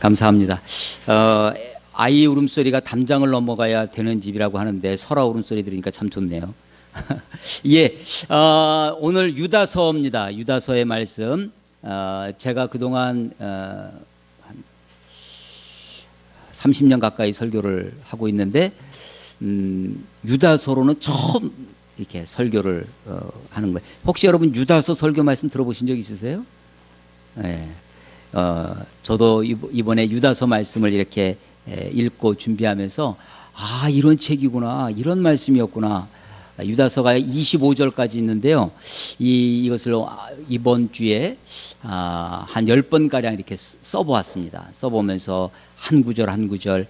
감사합니다. 아이 울음소리가 담장을 넘어가야 되는 집이라고 하는데 설아 울음소리 들으니까 참 좋네요. 예, 오늘 유다서입니다. 유다서의 말씀. 제가 그동안 한 30년 가까이 설교를 하고 있는데 유다서로는 처음 이렇게 설교를 하는 거예요. 혹시 여러분 유다서 설교 말씀 들어보신 적 있으세요? 네. 저도 이번에 유다서 말씀을 이렇게 읽고 준비하면서 이런 책이구나, 이런 말씀이었구나. 유다서가 25절까지 있는데요. 이것을 이번 주에 한 10번가량 이렇게 써보았습니다. 써보면서 한 구절 한 구절,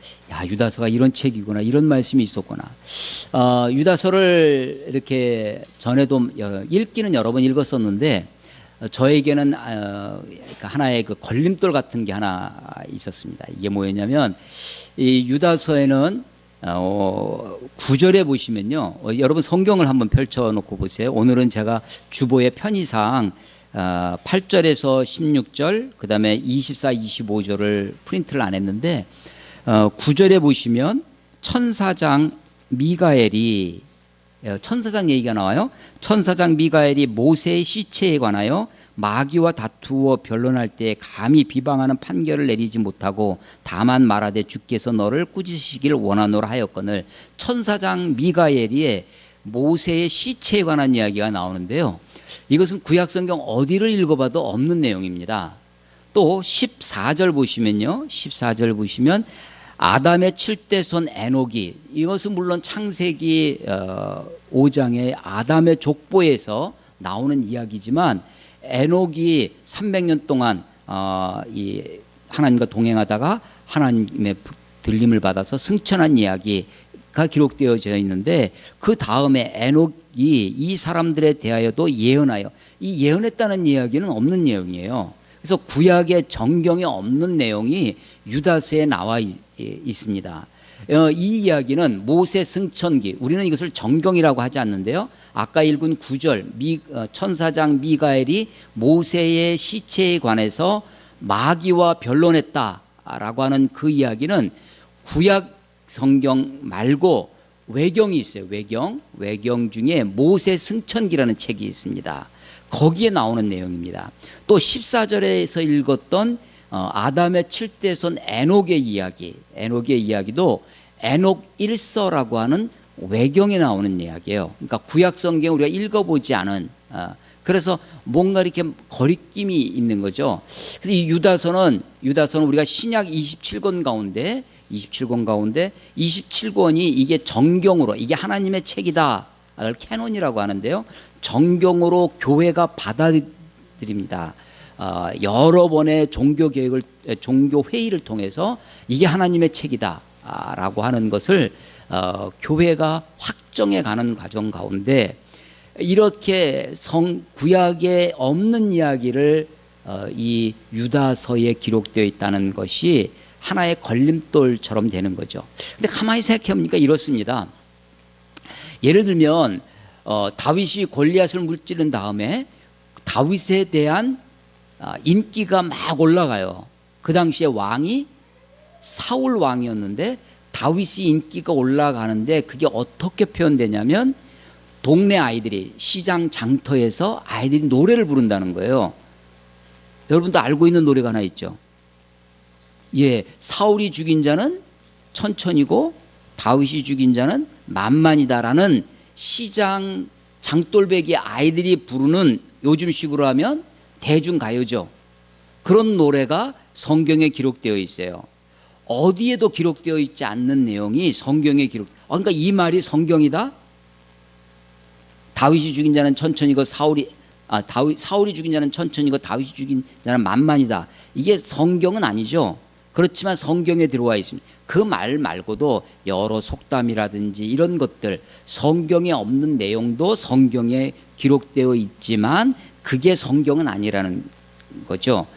유다서가 이런 책이구나, 이런 말씀이 있었구나. 유다서를 이렇게 전에도 읽기는 여러 번 읽었었는데 저에게는 하나의 그 걸림돌 같은 게 하나 있었습니다. 이게 뭐였냐면, 이 유다서에는 9절에 보시면요, 여러분 성경을 한번 펼쳐놓고 보세요. 오늘은 제가 주보의 편의상 8절에서 16절, 그 다음에 24, 25절을 프린트를 안 했는데 9절에 보시면 천사장 미가엘이, 천사장 얘기가 나와요. 천사장 미가엘이 모세의 시체에 관하여 마귀와 다투어 변론할 때 감히 비방하는 판결을 내리지 못하고 다만 말하되 주께서 너를 꾸짖으시길 원하노라 하였거늘. 천사장 미가엘이 모세의 시체에 관한 이야기가 나오는데요. 이것은 구약성경 어디를 읽어봐도 없는 내용입니다. 또 14절 보시면요, 14절 보시면 아담의 7대 손 에녹이, 이것은 물론 창세기 5장의 아담의 족보에서 나오는 이야기지만 에녹이 300년 동안 이 하나님과 동행하다가 하나님의 들림을 받아서 승천한 이야기가 기록되어져 있는데, 그 다음에 에녹이 이 사람들에 대하여도 예언하여, 이 예언했다는 이야기는 없는 내용이에요. 그래서 구약의 정경에 없는 내용이 유다서에 나와 있습니다. 이 이야기는 모세 승천기, 우리는 이것을 정경이라고 하지 않는데요, 아까 읽은 9절 천사장 미가엘이 모세의 시체에 관해서 마귀와 변론했다라고 하는 그 이야기는 구약 성경 말고 외경이 있어요. 외경 중에 모세 승천기라는 책이 있습니다. 거기에 나오는 내용입니다. 또 14절에서 읽었던 아담의 7대 손 에녹의 이야기도 에녹 1서라고 하는 외경에 나오는 이야기예요. 그러니까 구약 성경 우리가 읽어보지 않은, 그래서 뭔가 이렇게 거리낌이 있는 거죠. 그래서 이 유다서는 우리가 신약 27권 가운데 27권이 이게 정경으로, 이게 하나님의 책이다, 캐논이라고 하는데요, 정경으로 교회가 받아들입니다. 여러 번의 종교 회의를 통해서 이게 하나님의 책이다 라고 하는 것을 교회가 확정해 가는 과정 가운데, 이렇게 구약에 없는 이야기를 이 유다서에 기록되어 있다는 것이 하나의 걸림돌처럼 되는 거죠. 근데 가만히 생각해 보니까 이렇습니다. 예를 들면 다윗이 골리앗을 물찌른 다음에 다윗에 대한 인기가 막 올라가요. 그 당시에 왕이 사울 왕이었는데 다윗이 인기가 올라가는데 그게 어떻게 표현되냐면, 동네 아이들이, 시장 장터에서 아이들이 노래를 부른다는 거예요. 여러분도 알고 있는 노래가 하나 있죠. 사울이 죽인 자는 천천이고 다윗이 죽인 자는 만만이다라는 시장 장돌배기 아이들이 부르는, 요즘식으로 하면 대중가요죠. 그런 노래가 성경에 기록되어 있어요. 어디에도 기록되어 있지 않는 내용이 성경에 그러니까 이 말이 성경이다? 다윗이 죽인 자는 천천이고 사울이 죽인 자는 천천이고 다윗이 죽인 자는 만만이다. 이게 성경은 아니죠. 그렇지만 성경에 들어와 있습니다. 그 말 말고도 여러 속담이라든지 이런 것들, 성경에 없는 내용도 성경에 기록되어 있지만 그게 성경은 아니라는 거죠.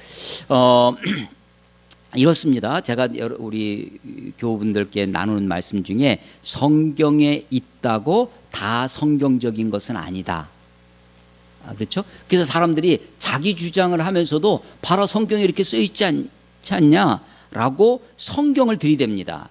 이렇습니다. 제가 우리 교우분들께 나누는 말씀 중에 성경에 있다고 다 성경적인 것은 아니다. 그렇죠? 그래서 사람들이 자기 주장을 하면서도 봐라, 성경에 이렇게 써 있지 않냐? 유다라고 성경을 들이댑니다.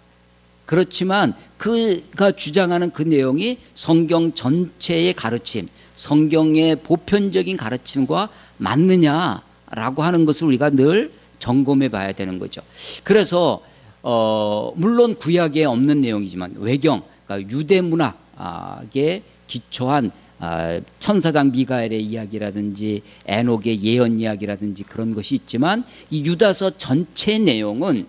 그렇지만 그가 주장하는 그 내용이 성경 전체의 가르침, 성경의 보편적인 가르침과 맞느냐라고 하는 것을 우리가 늘 점검해 봐야 되는 거죠. 그래서 물론 구약에 없는 내용이지만 외경, 그러니까 유대 문학에 기초한 천사장 미가엘의 이야기라든지 에녹의 예언 이야기라든지 그런 것이 있지만 이 유다서 전체 내용은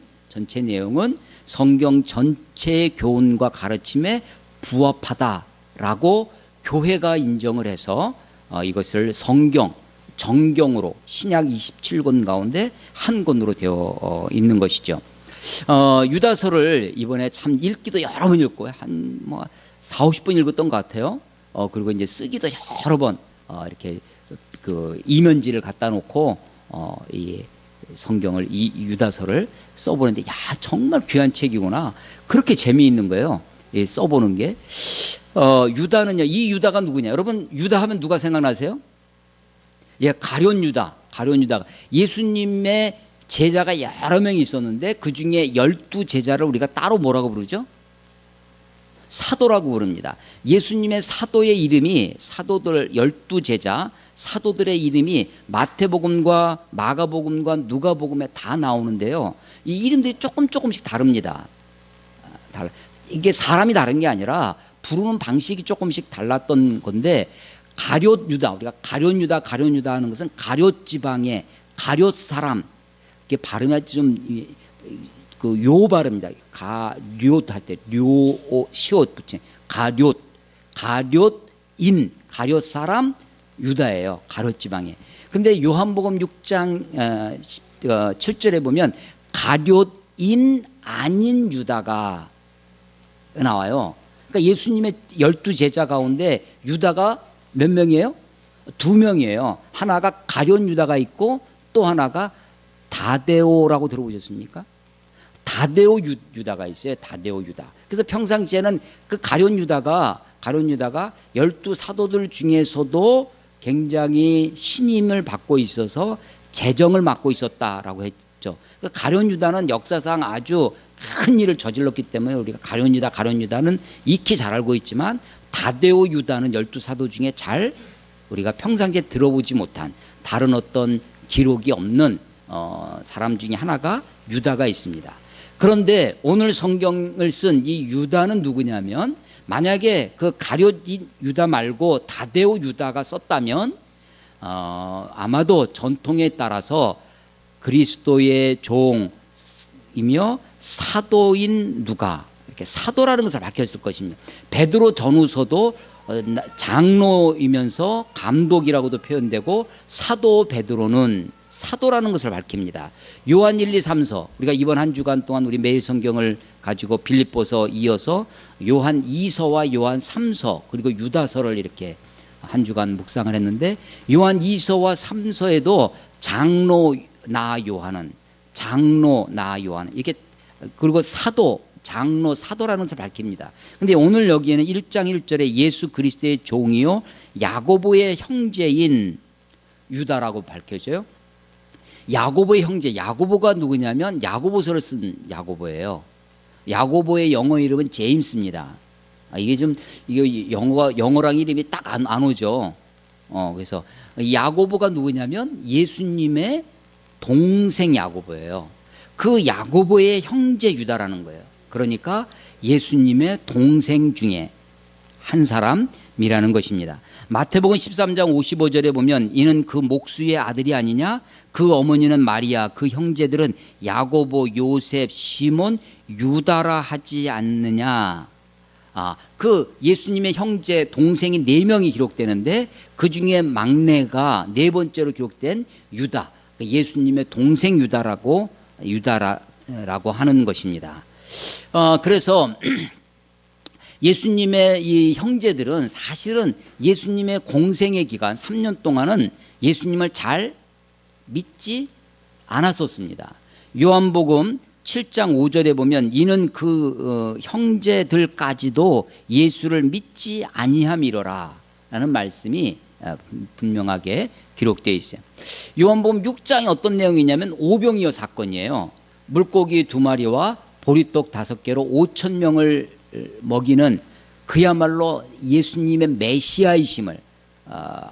성경 전체의 교훈과 가르침에 부합하다라고 교회가 인정을 해서 이것을 정경으로 신약 27권 가운데 한 권으로 되어 있는 것이죠. 유다서를 이번에 참 읽기도 여러 번 읽고 한 4, 50번 읽었던 것 같아요. 그리고 이제 쓰기도 여러 번 이렇게 그 이면지를 갖다 놓고 이 성경을 이 유다서를 써보는데 야 정말 귀한 책이구나 그렇게 재미있는 거예요. 써보는 게 유다는요 이 유다가 누구냐 여러분 유다 하면 누가 생각나세요? 예 가룟 유다가 예수님의 제자가 여러 명이 있었는데 그 중에 12제자를 우리가 따로 뭐라고 부르죠? 사도라고 부릅니다. 예수님의 사도의 이름이 사도들 12제자 사도들의 이름이 마태복음과 마가복음과 누가복음에 다 나오는데요. 이 이름들이 조금씩 다릅니다. 이게 사람이 다른 게 아니라 부르는 방식이 조금씩 달랐던 건데 가룟 유다 우리가 가룟 유다 하는 것은 가룟 지방의 가룟 사람 이게 발음이 좀 그 요 발음입니다. 가룟 할 때 료 시옷 붙인 가룟 가룟 사람 유다예요. 가룟 지방에. 근데 요한복음 6장 7절에 보면 가룟인 아닌 유다가 나와요. 그러니까 예수님의 12제자 가운데 유다가 몇 명이에요? 2명이에요. 하나가 가룟 유다가 있고 또 하나가 다데오라고 들어보셨습니까? 다데오 유다가 있어요. 다데오 유다. 그래서 평상시에는 그 가룟 유다가 12 사도들 중에서도 굉장히 신임을 받고 있어서 재정을 맡고 있었다라고 했죠. 그 가룟 유다는 역사상 아주 큰 일을 저질렀기 때문에 우리가 가룟 유다는 익히 잘 알고 있지만 다데오 유다는 12 사도 중에 잘 우리가 평상시에 들어보지 못한 다른 어떤 기록이 없는 사람 중에 하나가 유다가 있습니다. 그런데 오늘 성경을 쓴 이 유다는 누구냐면 만약에 그 가룟 유다 말고 다데오 유다가 썼다면 아마도 전통에 따라서 그리스도의 종이며 사도인 누가 이렇게 사도라는 것을 밝혔을 것입니다. 베드로 전후서도 장로이면서 감독이라고도 표현되고 사도 베드로는 사도라는 것을 밝힙니다. 요한 1, 2, 3서 우리가 이번 한 주간 동안 우리 매일 성경을 가지고 빌립보서 이어서 요한 2서와 요한 3서 그리고 유다서를 이렇게 한 주간 묵상을 했는데 요한 2서와 3서에도 장로 나 요한은 이게 그리고 사도 장로 사도라는 것을 밝힙니다. 근데 오늘 여기에는 1장 1절에 예수 그리스도의 종이요 야고보의 형제인 유다라고 밝혀져요. 야고보의 형제, 야고보가 누구냐면 야고보서를 쓴 야고보예요. 야고보의 영어 이름은 제임스입니다. 이게 영어랑 이름이 딱 안 오죠. 그래서 야고보가 누구냐면 예수님의 동생 야고보예요. 그 야고보의 형제 유다라는 거예요. 그러니까 예수님의 동생 중에 한 사람이라는 것입니다. 마태복음 13장 55절에 보면 이는 그 목수의 아들이 아니냐 그 어머니는 마리아 그 형제들은 야고보 요셉 시몬 유다라 하지 않느냐. 그 예수님의 형제 동생이 4명이 기록되는데 그 중에 막내가 4번째로 기록된 유다 예수님의 동생 유다라고 하는 것입니다. 그래서 예수님의 이 형제들은 사실은 예수님의 공생의 기간 3년 동안은 예수님을 잘 믿지 않았었습니다. 요한복음 7장 5절에 보면 이는 그 형제들까지도 예수를 믿지 아니함이로라 라는 말씀이 분명하게 기록되어 있어요. 요한복음 6장이 어떤 내용이냐면 오병이어 사건이에요. 물고기 2마리와 보리떡 5개로 5천 명을 먹이는 그야말로 예수님의 메시아이심을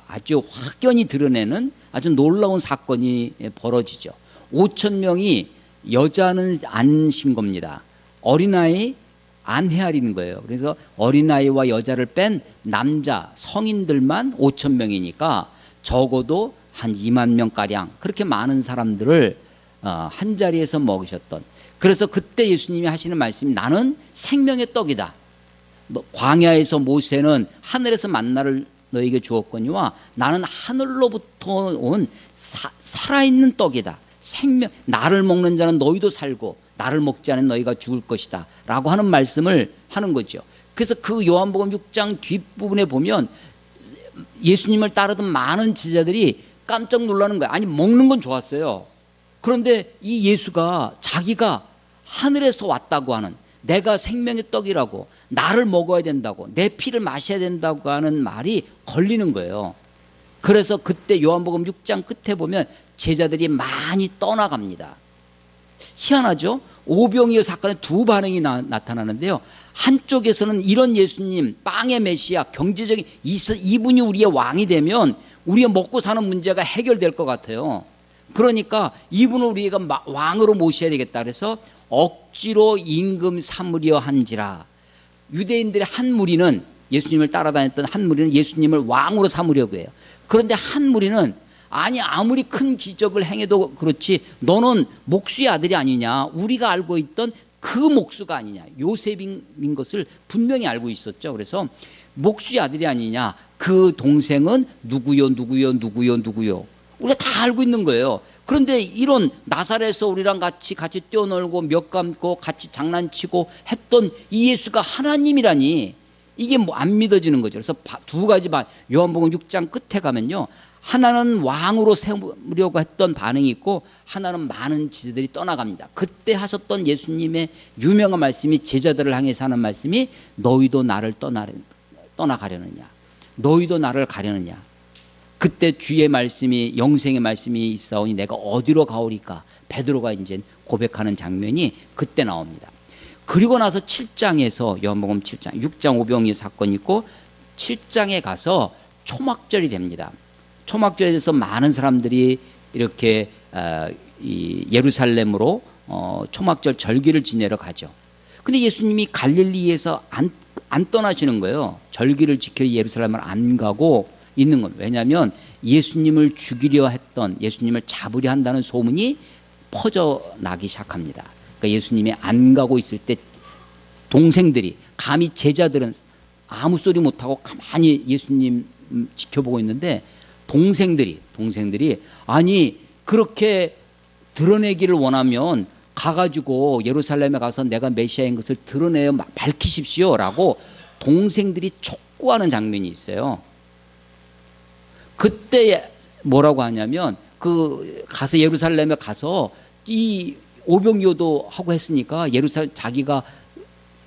아주 확연히 드러내는 아주 놀라운 사건이 벌어지죠. 5천 명이 여자는 안 신 겁니다. 어린아이 안 헤아리는 거예요. 그래서 어린아이와 여자를 뺀 남자 성인들만 5천 명이니까 적어도 한 2만 명가량 그렇게 많은 사람들을 한 자리에서 먹으셨던, 그래서 그때 예수님이 하시는 말씀이 나는 생명의 떡이다. 광야에서 모세는 하늘에서 만나를 너에게 주었거니와 나는 하늘로부터 온 살아있는 떡이다. 생명, 나를 먹는 자는 너희도 살고 나를 먹지 않은 너희가 죽을 것이다 라고 하는 말씀을 하는 거죠. 그래서 그 요한복음 6장 뒷부분에 보면 예수님을 따르던 많은 제자들이 깜짝 놀라는 거예요. 아니 먹는 건 좋았어요. 그런데 이 예수가 자기가 하늘에서 왔다고 하는, 내가 생명의 떡이라고, 나를 먹어야 된다고, 내 피를 마셔야 된다고 하는 말이 걸리는 거예요. 그래서 그때 요한복음 6장 끝에 보면 제자들이 많이 떠나갑니다. 희한하죠? 오병이어 사건에 두 반응이 나타나는데요. 한쪽에서는 이런 예수님, 빵의 메시아, 경제적인 이분이 우리의 왕이 되면 우리가 먹고 사는 문제가 해결될 것 같아요. 그러니까 이분을 우리가 왕으로 모셔야 되겠다. 그래서 억지로 임금 삼으려 한지라. 유대인들의 한 무리는, 예수님을 따라다녔던 한 무리는 예수님을 왕으로 삼으려고 해요. 그런데 한 무리는 아니 아무리 큰 기적을 행해도 그렇지 너는 목수의 아들이 아니냐, 우리가 알고 있던 그 목수가 아니냐, 요셉인 것을 분명히 알고 있었죠. 그래서 목수의 아들이 아니냐, 그 동생은 누구요 우리가 다 알고 있는 거예요. 그런데 이런 나사렛에서 우리랑 같이 뛰어놀고 몇 감고 같이 장난치고 했던 이 예수가 하나님이라니 이게 뭐 안 믿어지는 거죠. 그래서 두 가지 요한복음 6장 끝에 가면요, 하나는 왕으로 세우려고 했던 반응이 있고 하나는 많은 제자들이 떠나갑니다. 그때 하셨던 예수님의 유명한 말씀이, 제자들을 향해서 하는 말씀이 너희도 나를 떠나가려느냐, 너희도 나를 가려느냐. 그때 주의 말씀이, 영생의 말씀이 있사오니 내가 어디로 가오리까, 베드로가 이제 고백하는 장면이 그때 나옵니다. 그리고 나서 7장에서 요한복음 7장 6장 오병이어 사건이 있고 7장에 가서 초막절이 됩니다. 초막절에 대해서 많은 사람들이 이렇게 이 예루살렘으로 초막절 절기를 지내러 가죠. 근데 예수님이 갈릴리에서 안 떠나시는 거예요. 절기를 지키러 예루살렘을 안 가고 있는 건, 왜냐하면 예수님을 죽이려 했던, 예수님을 잡으려 한다는 소문이 퍼져나기 시작합니다. 그러니까 예수님이 안 가고 있을 때 동생들이, 감히 제자들은 아무 소리 못하고 가만히 예수님 지켜보고 있는데 동생들이 아니 그렇게 드러내기를 원하면 가가지고 예루살렘에 가서 내가 메시아인 것을 드러내어 밝히십시오 라고 동생들이 촉구하는 장면이 있어요. 그때 뭐라고 하냐면 가서 예루살렘에 가서 이 오병이어도 하고 했으니까 예루살렘 자기가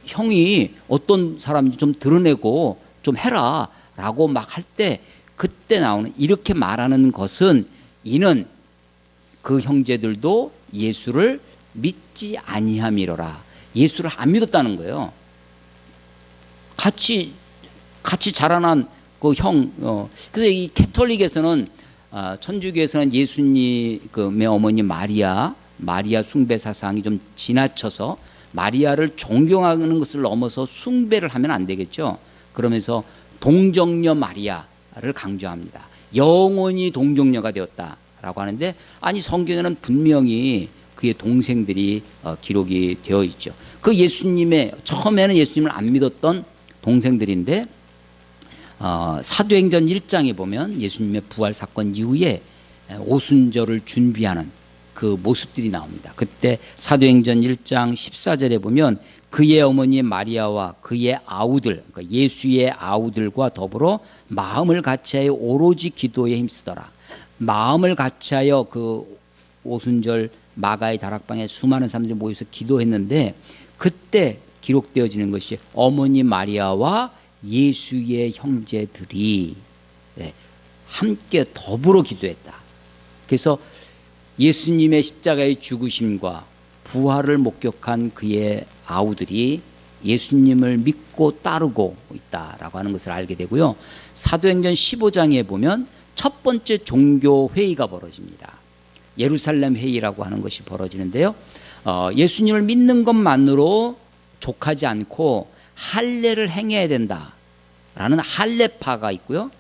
형이 어떤 사람인지 좀 드러내고 좀 해라 라고 막 할 때 그때 나오는, 이렇게 말하는 것은 이는 그 형제들도 예수를 믿지 아니함이로라. 예수를 안 믿었다는 거예요. 같이 자라난 그 형, 그래서 이 캐톨릭에서는 천주교에서는 예수님의 어머니 마리아 숭배 사상이 좀 지나쳐서 마리아를 존경하는 것을 넘어서 숭배를 하면 안 되겠죠. 그러면서 동정녀 마리아를 강조합니다. 영원히 동정녀가 되었다라고 하는데, 아니 성경에는 분명히 그의 동생들이 기록이 되어 있죠. 그 처음에는 예수님을 안 믿었던 동생들인데 사도행전 1장에 보면 예수님의 부활 사건 이후에 오순절을 준비하는 그 모습들이 나옵니다. 그때 사도행전 1장 14절에 보면 그의 어머니 마리아와 그의 아우들, 그러니까 예수의 아우들과 더불어 마음을 같이하여 오로지 기도에 힘쓰더라. 마음을 같이하여 그 오순절 마가의 다락방에 수많은 사람들이 모여서 기도했는데 그때 기록되어지는 것이 어머니 마리아와 예수의 형제들이 함께 더불어 기도했다. 그래서 예수님의 십자가의 죽으심과 부활을 목격한 그의 아우들이 예수님을 믿고 따르고 있다라고 하는 것을 알게 되고요. 사도행전 15장에 보면 첫 번째 종교 회의가 벌어집니다. 예루살렘 회의라고 하는 것이 벌어지는데요. 예수님을 믿는 것만으로 족하지 않고 할례를 행해야 된다라는 할례파가 있고요.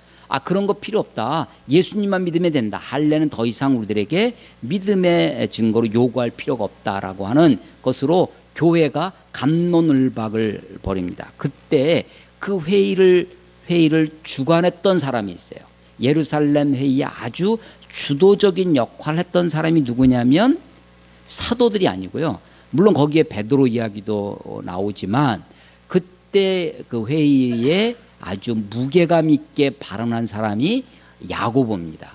그런 거 필요 없다. 예수님만 믿으면 된다. 할례는 더 이상 우리들에게 믿음의 증거로 요구할 필요가 없다라고 하는 것으로 교회가 갑론을박을 벌입니다. 그때 그 회의를 주관했던 사람이 있어요. 예루살렘 회의에 아주 주도적인 역할을 했던 사람이 누구냐면 사도들이 아니고요. 물론 거기에 베드로 이야기도 나오지만 그때 그 회의에 아주 무게감 있게 발언한 사람이 야고보입니다.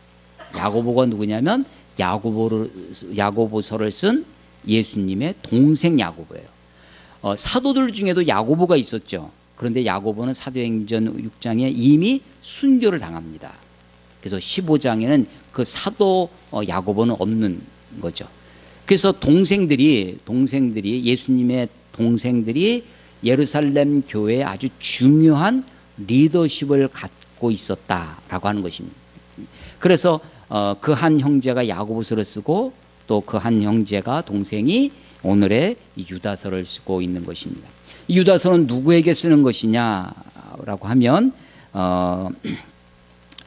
야고보가 누구냐면 야고보서를 쓴 예수님의 동생 야고보예요. 사도들 중에도 야고보가 있었죠. 그런데 야고보는 사도행전 6장에 이미 순교를 당합니다. 그래서 15장에는 그 사도 야고보는 없는 거죠. 그래서 동생들이 예수님의 동생들이 예루살렘 교회에 아주 중요한 리더십을 갖고 있었다라고 하는 것입니다. 그래서 그 한 형제가 야고보서를 쓰고 또 그 한 형제가 동생이 오늘의 유다서를 쓰고 있는 것입니다. 이 유다서는 누구에게 쓰는 것이냐라고 하면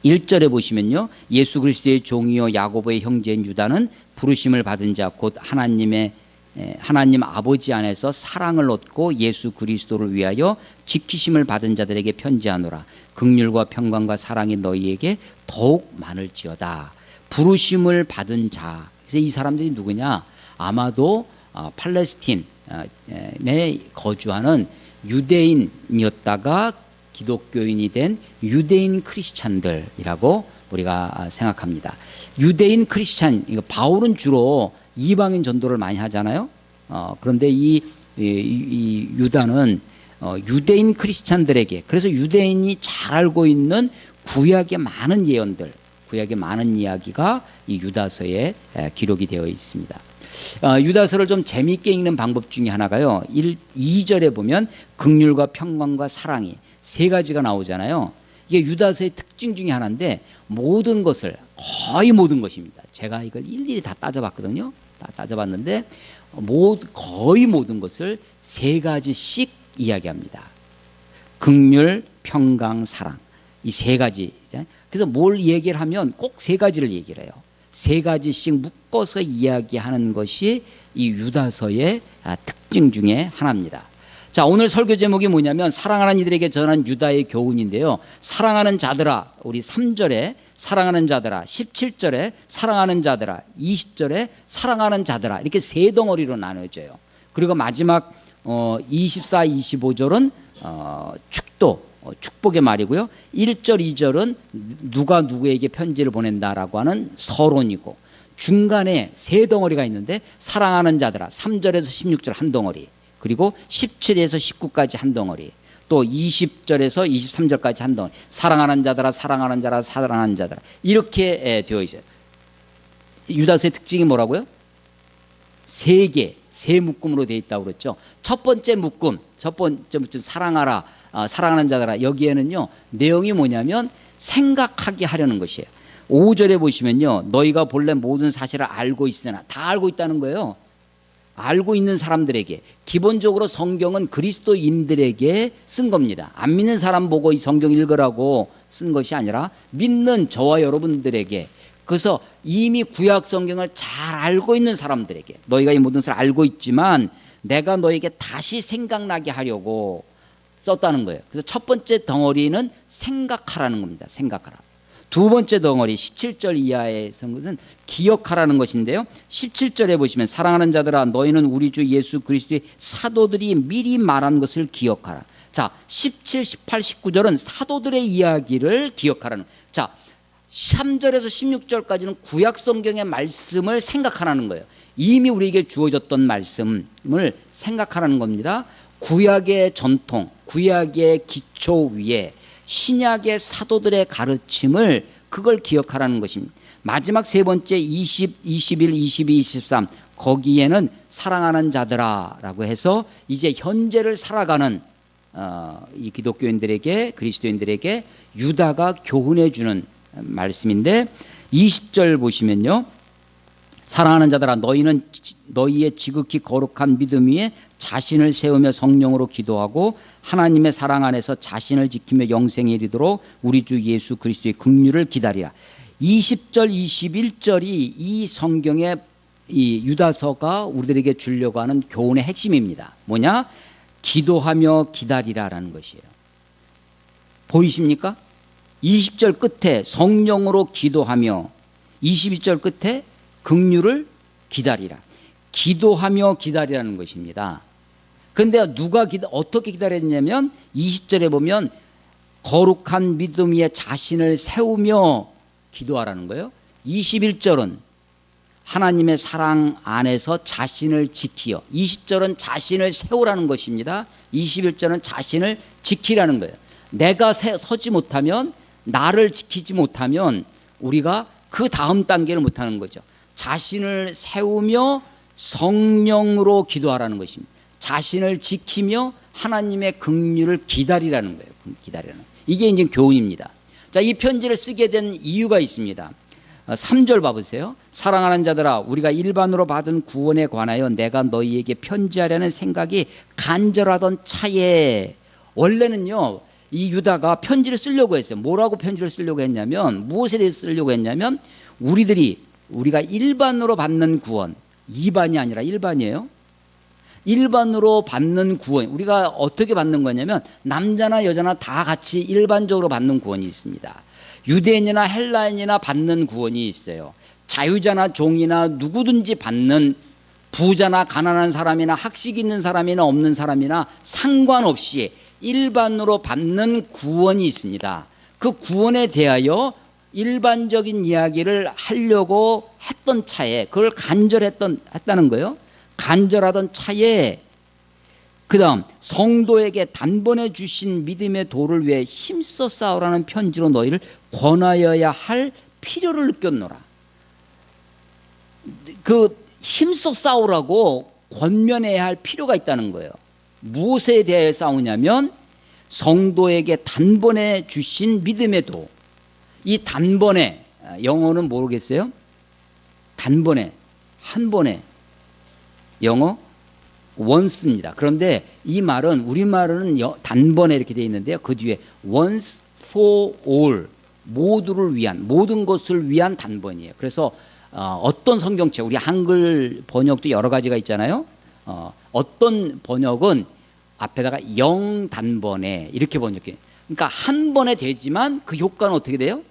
1절에 보시면요. 예수 그리스도의 종이요 야고보의 형제인 유다는 부르심을 받은 자 곧 하나님 아버지 안에서 사랑을 얻고 예수 그리스도를 위하여 지키심을 받은 자들에게 편지하노라. 긍휼과 평강과 사랑이 너희에게 더욱 많을지어다. 부르심을 받은 자. 그래서 이 사람들이 누구냐? 아마도 팔레스틴에 거주하는 유대인이었다가 기독교인이 된 유대인 크리스찬들이라고 우리가 생각합니다. 유대인 크리스찬, 바울은 주로 이방인 전도를 많이 하잖아요. 그런데 이 유다는 유대인 크리스찬들에게, 그래서 유대인이 잘 알고 있는 구약의 많은 예언들, 구약의 많은 이야기가 이 유다서에 기록이 되어 있습니다. 유다서를 좀 재미있게 읽는 방법 중에 하나가요. 2절에 보면 긍휼과 평강과 사랑이 세 가지가 나오잖아요. 이게 유다서의 특징 중에 하나인데 모든 것을, 거의 모든 것입니다. 제가 이걸 일일이 다 따져봤거든요. 다 따져봤는데 거의 모든 것을 세 가지씩 이야기합니다. 긍휼, 평강, 사랑. 이 세 가지. 그래서 뭘 얘기를 하면 꼭 세 가지를 얘기를 해요. 세 가지씩 묶어서 이야기하는 것이 이 유다서의 특징 중에 하나입니다. 자, 오늘 설교 제목이 뭐냐면 사랑하는 이들에게 전한 유다의 교훈인데요. 사랑하는 자들아, 우리 3절에 사랑하는 자들아, 17절에 사랑하는 자들아, 20절에 사랑하는 자들아, 이렇게 세 덩어리로 나눠져요. 그리고 마지막 24, 25절은 축복의 말이고요. 1절, 2절은 누가 누구에게 편지를 보낸다라고 하는 서론이고, 중간에 세 덩어리가 있는데 사랑하는 자들아, 3절에서 16절 한 덩어리, 그리고 17에서 19까지 한 덩어리, 또 20절에서 23절까지 한 덩어리. 사랑하는 자들아, 사랑하는 자라, 사랑하는 자들아, 이렇게 되어 있어요. 유다서의 특징이 뭐라고요? 세 묶음으로 되어 있다고 그랬죠. 첫 번째 묶음 사랑하라, 사랑하는 자들아, 여기에는요 내용이 뭐냐면 생각하게 하려는 것이에요. 5절에 보시면요, 너희가 본래 모든 사실을 알고 있으나, 다 알고 있다는 거예요. 알고 있는 사람들에게. 기본적으로 성경은 그리스도인들에게 쓴 겁니다. 안 믿는 사람 보고 이 성경 읽으라고 쓴 것이 아니라 믿는 저와 여러분들에게, 그래서 이미 구약 성경을 잘 알고 있는 사람들에게, 너희가 이 모든 것을 알고 있지만 내가 너에게 다시 생각나게 하려고 썼다는 거예요. 그래서 첫 번째 덩어리는 생각하라는 겁니다. 생각하라. 두 번째 덩어리 17절 이하에 쓴 것은 기억하라는 것인데요. 17절에 보시면 사랑하는 자들아, 너희는 우리 주 예수 그리스도의 사도들이 미리 말한 것을 기억하라. 자, 17, 18, 19절은 사도들의 이야기를 기억하라는. 자, 3절에서 16절까지는 구약 성경의 말씀을 생각하라는 거예요. 이미 우리에게 주어졌던 말씀을 생각하라는 겁니다. 구약의 전통, 구약의 기초 위에 신약의 사도들의 가르침을, 그걸 기억하라는 것입니다. 마지막 세 번째 20, 21, 22, 23 거기에는 사랑하는 자들아라고 해서 이제 현재를 살아가는 이 기독교인들에게, 그리스도인들에게 유다가 교훈해 주는 말씀인데, 20절 보시면요, 사랑하는 자들아 너희는 너희의 지극히 거룩한 믿음 위에 자신을 세우며 성령으로 기도하고 하나님의 사랑 안에서 자신을 지키며 영생에 이르도록 우리 주 예수 그리스도의 긍휼을 기다리라. 20절 21절이 이 성경의 이 유다서가 우리들에게 주려고 하는 교훈의 핵심입니다. 뭐냐? 기도하며 기다리라라는 것이에요. 보이십니까? 20절 끝에 성령으로 기도하며, 22절 끝에 긍휼을 기다리라. 기도하며 기다리라는 것입니다. 그런데 누가 어떻게 기다렸냐면 20절에 보면 거룩한 믿음 위에 자신을 세우며 기도하라는 거예요. 21절은 하나님의 사랑 안에서 자신을 지키어, 20절은 자신을 세우라는 것입니다. 21절은 자신을 지키라는 거예요. 내가 서지 못하면, 나를 지키지 못하면 우리가 그 다음 단계를 못하는 거죠. 자신을 세우며 성령으로 기도하라는 것입니다. 자신을 지키며 하나님의 긍휼을 기다리라는 거예요. 기다리라는. 이게 이제 교훈입니다. 자, 이 편지를 쓰게 된 이유가 있습니다. 3절 봐보세요. 사랑하는 자들아 우리가 일반으로 받은 구원에 관하여 내가 너희에게 편지하려는 생각이 간절하던 차에, 원래는요 이 유다가 편지를 쓰려고 했어요. 뭐라고 편지를 쓰려고 했냐면, 무엇에 대해서 쓰려고 했냐면, 우리가 일반으로 받는 구원, 2반이 아니라 1반이에요. 일반으로 받는 구원, 우리가 어떻게 받는 거냐면 남자나 여자나 다 같이 일반적으로 받는 구원이 있습니다. 유대인이나 헬라인이나 받는 구원이 있어요. 자유자나 종이나 누구든지 받는, 부자나 가난한 사람이나 학식 있는 사람이나 없는 사람이나 상관없이 일반으로 받는 구원이 있습니다. 그 구원에 대하여 일반적인 이야기를 하려고 했던 차에, 그걸 했다는 거예요. 간절하던 차에, 그 다음 성도에게 단번에 주신 믿음의 도를 위해 힘써 싸우라는 편지로 너희를 권하여야 할 필요를 느꼈노라. 그 힘써 싸우라고 권면해야 할 필요가 있다는 거예요. 무엇에 대해 싸우냐면 성도에게 단번에 주신 믿음의 도. 이 단번에, 영어는 모르겠어요? 단번에, 한 번에, 영어 once입니다. 그런데 이 말은, 우리말은 단번에 이렇게 되어 있는데요, 그 뒤에 once for all, 모두를 위한, 모든 것을 위한 단번이에요. 그래서 어떤 성경책, 우리 한글 번역도 여러 가지가 있잖아요. 어떤 번역은 앞에다가 영단번에 이렇게 번역해요. 그러니까 한 번에 되지만 그 효과는 어떻게 돼요?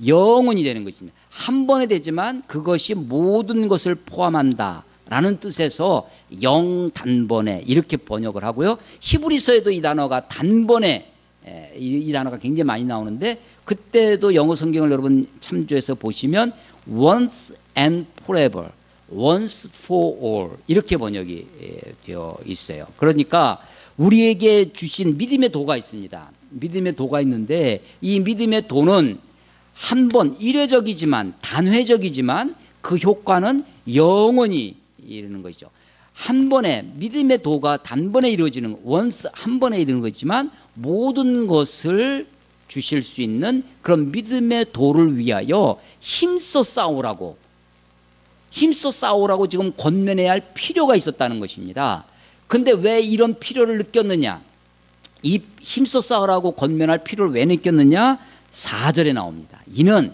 영원히 되는 것입니다. 한 번에 되지만 그것이 모든 것을 포함한다 라는 뜻에서 영단번에 이렇게 번역을 하고요. 히브리서에도 이 단어가 단번에, 이 단어가 굉장히 많이 나오는데, 그때도 영어 성경을 여러분 참조해서 보시면 once and forever, once for all 이렇게 번역이 되어 있어요. 그러니까 우리에게 주신 믿음의 도가 있습니다. 믿음의 도가 있는데, 이 믿음의 도는 한 번, 일회적이지만, 단회적이지만 그 효과는 영원히 이루는 것이죠. 한 번에, 믿음의 도가 단번에 이루어지는, once, 한 번에 이루는 거지만 모든 것을 주실 수 있는 그런 믿음의 도를 위하여 힘써 싸우라고 지금 권면해야 할 필요가 있었다는 것입니다. 근데 왜 이런 필요를 느꼈느냐? 이 힘써 싸우라고 권면할 필요를 왜 느꼈느냐? 4절에 나옵니다. 이는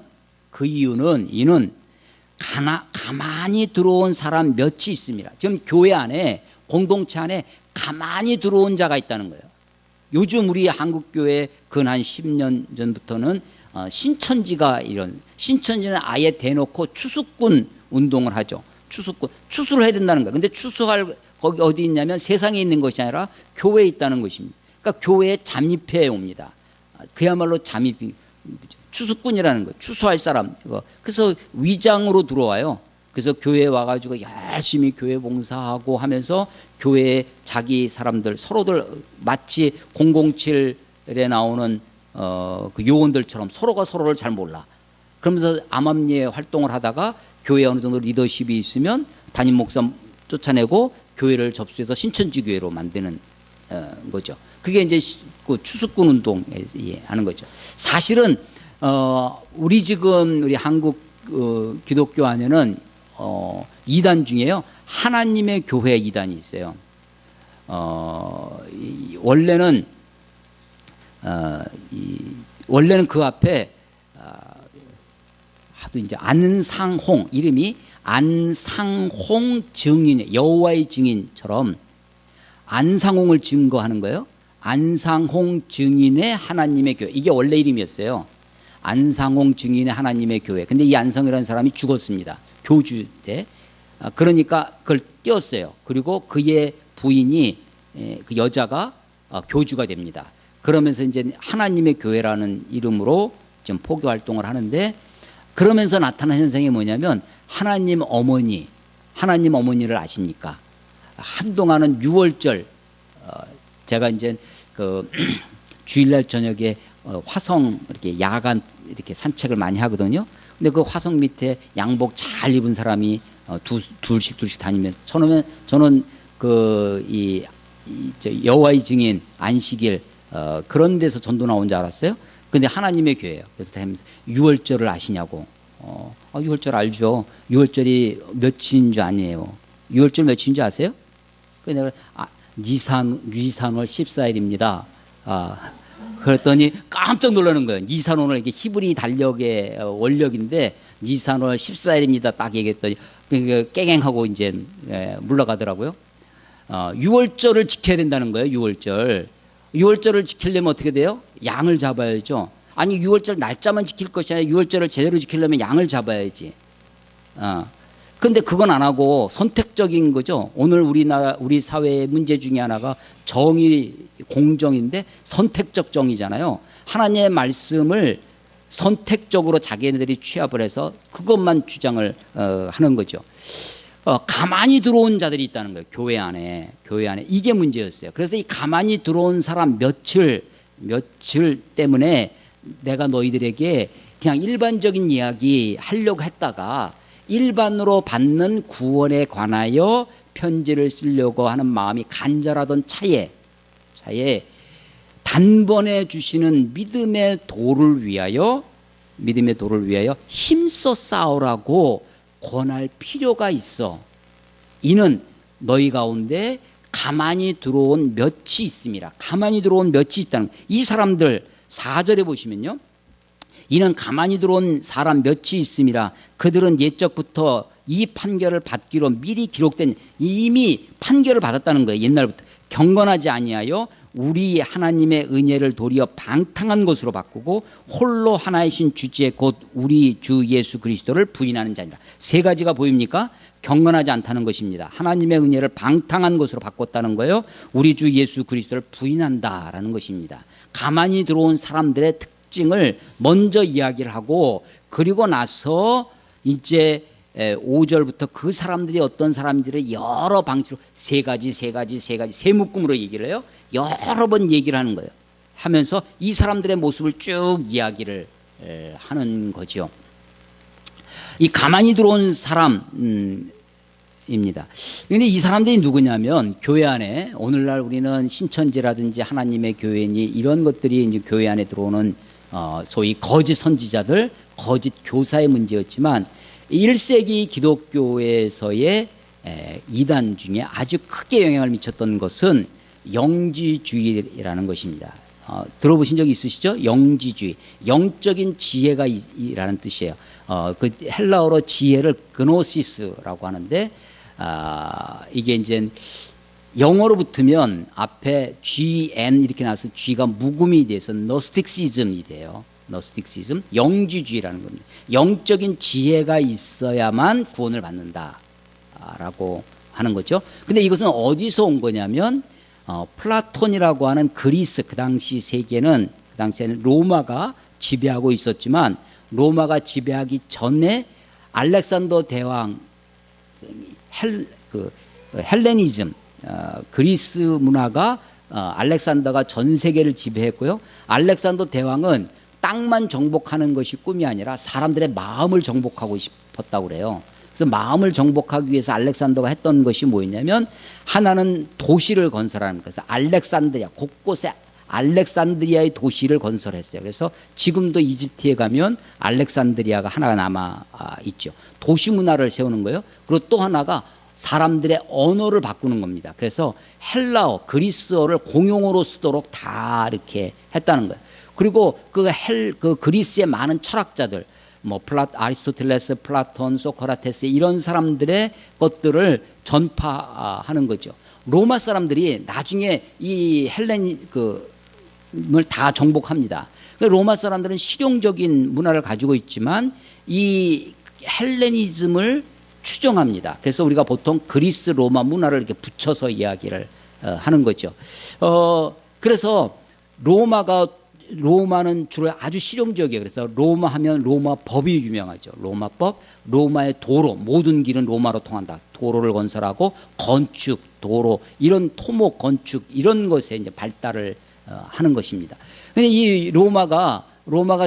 가만히 들어온 사람 몇이 있습니다. 지금 교회 안에, 공동체 안에 가만히 들어온 자가 있다는 거예요. 요즘 우리 한국교회 근 한 10년 전부터는 신천지는 아예 대놓고 추수꾼 운동을 하죠. 추수를 해야 된다는 거예요. 근데 추수할 거기 어디 있냐면 세상에 있는 것이 아니라 교회에 있다는 것입니다. 그러니까 교회에 잠입해 옵니다. 그야말로 추수꾼이라는 거예요. 추수할 사람. 그래서 위장으로 들어와요. 그래서 교회에 와가지고 열심히 교회 봉사하고 하면서 교회에 자기 사람들, 서로들 마치 007에 나오는 그 요원들처럼 서로가 서로를 잘 몰라. 그러면서 암암리에 활동을 하다가 교회에 어느 정도 리더십이 있으면 담임 목사 쫓아내고 교회를 접수해서 신천지 교회로 만드는 거죠. 그게 이제 그 추수꾼 운동에 하는 거죠. 사실은 우리 지금 우리 한국 기독교 안에는 이단 중에요 하나님의 교회 이단이 있어요. 원래는 원래는 그 앞에 하도 이제 안상홍 이름이 안상홍 증인 여호와의 증인처럼 안상홍을 증거하는 거예요. 안상홍 증인의 하나님의 교회 이게 원래 이름이었어요. 안상홍 증인의 하나님의 교회. 근데 이 안상이라는 사람이 죽었습니다. 교주 때. 그러니까 그걸 띄웠어요. 그리고 그의 부인이 그 여자가 교주가 됩니다. 그러면서 이제 하나님의 교회라는 이름으로 지금 포교 활동을 하는데 그러면서 나타난 현상이 뭐냐면 하나님 어머니를 아십니까? 한동안은 6월절 제가 이제 그 주일날 저녁에 화성 이렇게 야간 이렇게 산책을 많이 하거든요. 근데 그 화성 밑에 양복 잘 입은 사람이 둘씩 다니면서 저는 그 여호와의 증인 안식일 그런 데서 전도 나온 줄 알았어요. 근데 하나님의 교회예요. 그래서 다니면서 6월절을 아시냐고. 6월절 알죠. 6월절이 며칠인 줄 아니에요. 6월절 며칠인 줄 아세요? 그래서 내가 니산월 14일입니다. 그랬더니 깜짝 놀라는 거예요. 니산월 이게 히브리 달력의 원력인데 니산월 14일입니다. 딱 얘기했더니 깨갱하고 이제 물러가더라고요. 6월절을 지켜야 된다는 거예요. 6월절을 지키려면 어떻게 돼요? 양을 잡아야죠. 아니 6월절 날짜만 지킬 것이 아니라 6월절을 제대로 지키려면 양을 잡아야지. 근데 그건 안 하고 선택적인 거죠. 오늘 우리 사회의 문제 중에 하나가 정의, 공정인데 선택적 정의잖아요. 하나님의 말씀을 선택적으로 자기네들이 취합을 해서 그것만 주장을 하는 거죠. 가만히 들어온 자들이 있다는 거예요. 교회 안에 이게 문제였어요. 그래서 이 가만히 들어온 사람 며칠 때문에 내가 너희들에게 그냥 일반적인 이야기 하려고 했다가 일반으로 받는 구원에 관하여 편지를 쓰려고 하는 마음이 간절하던 차에 단번에 주시는 믿음의 도를 위하여 힘써 싸우라고 권할 필요가 있어. 이는 너희 가운데 가만히 들어온 몇이 있음이라. 가만히 들어온 몇이 있다는 이 사람들 4절에 보시면요. 이는 가만히 들어온 사람 몇이 있음이라. 그들은 옛적부터 이 판결을 받기로 미리 기록된 이미 판결을 받았다는 거예요. 옛날부터 경건하지 아니하여 우리 하나님의 은혜를 도리어 방탕한 것으로 바꾸고 홀로 하나이신 주지의 곧 우리 주 예수 그리스도를 부인하는 자니라. 세 가지가 보입니까? 경건하지 않다는 것입니다. 하나님의 은혜를 방탕한 것으로 바꿨다는 거예요. 우리 주 예수 그리스도를 부인한다라는 것입니다. 가만히 들어온 사람들의 특징을 먼저 이야기를 하고 그리고 나서 이제 5절부터 그 사람들이 어떤 사람들의 여러 방식으로 세 가지 세 묶음으로 얘기를 해요. 여러 번 얘기를 하는 거예요. 하면서 이 사람들의 모습을 쭉 이야기를 하는 거죠. 이 가만히 들어온 사람입니다. 그런데 이 사람들이 누구냐면 교회 안에 오늘날 우리는 신천지라든지 하나님의 교회니 이런 것들이 이제 교회 안에 들어오는 소위 거짓 선지자들, 거짓 교사의 문제였지만 1세기 기독교에서의 이단 중에 아주 크게 영향을 미쳤던 것은 영지주의라는 것입니다. 들어보신 적 있으시죠? 영지주의, 영적인 지혜가 이라는 뜻이에요. 그 헬라어로 지혜를 그노시스라고 하는데 이게 이제 영어로 붙으면 앞에 GN 이렇게 나와서 G가 묵음이 돼서 노스틱시즘이 돼요. 노스틱시즘, 영지주의라는 겁니다. 영적인 지혜가 있어야만 구원을 받는다라고 하는 거죠. 근데 이것은 어디서 온 거냐면 플라톤이라고 하는 그리스 그 당시 세계는 그 당시에는 로마가 지배하고 있었지만 로마가 지배하기 전에 알렉산더 대왕 헬레니즘 그리스 문화가 알렉산더가 전 세계를 지배했고요. 알렉산더 대왕은 땅만 정복하는 것이 꿈이 아니라 사람들의 마음을 정복하고 싶었다고 그래요. 그래서 마음을 정복하기 위해서 알렉산더가 했던 것이 뭐였냐면 하나는 도시를 건설하는 거예요. 그래서 알렉산드리아 곳곳에 알렉산드리아의 도시를 건설했어요. 그래서 지금도 이집트에 가면 알렉산드리아가 하나가 남아 있죠. 도시 문화를 세우는 거예요. 그리고 또 하나가 사람들의 언어를 바꾸는 겁니다. 그래서 헬라어, 그리스어를 공용어로 쓰도록 다 이렇게 했다는 거예요. 그리고 그 그리스의 많은 철학자들, 뭐 아리스토텔레스, 플라톤, 소크라테스 이런 사람들의 것들을 전파하는 거죠. 로마 사람들이 나중에 이 헬레니즘을 다 정복합니다. 로마 사람들은 실용적인 문화를 가지고 있지만 이 헬레니즘을 추정합니다. 그래서 우리가 보통 그리스 로마 문화를 이렇게 붙여서 이야기를 하는 거죠. 그래서 로마는 주로 아주 실용적이에요. 그래서 로마 하면 로마 법이 유명하죠. 로마법, 로마의 도로, 모든 길은 로마로 통한다. 도로를 건설하고 건축, 도로, 이런 토목, 건축 이런 것에 이제 발달을 하는 것입니다. 근데 이 로마가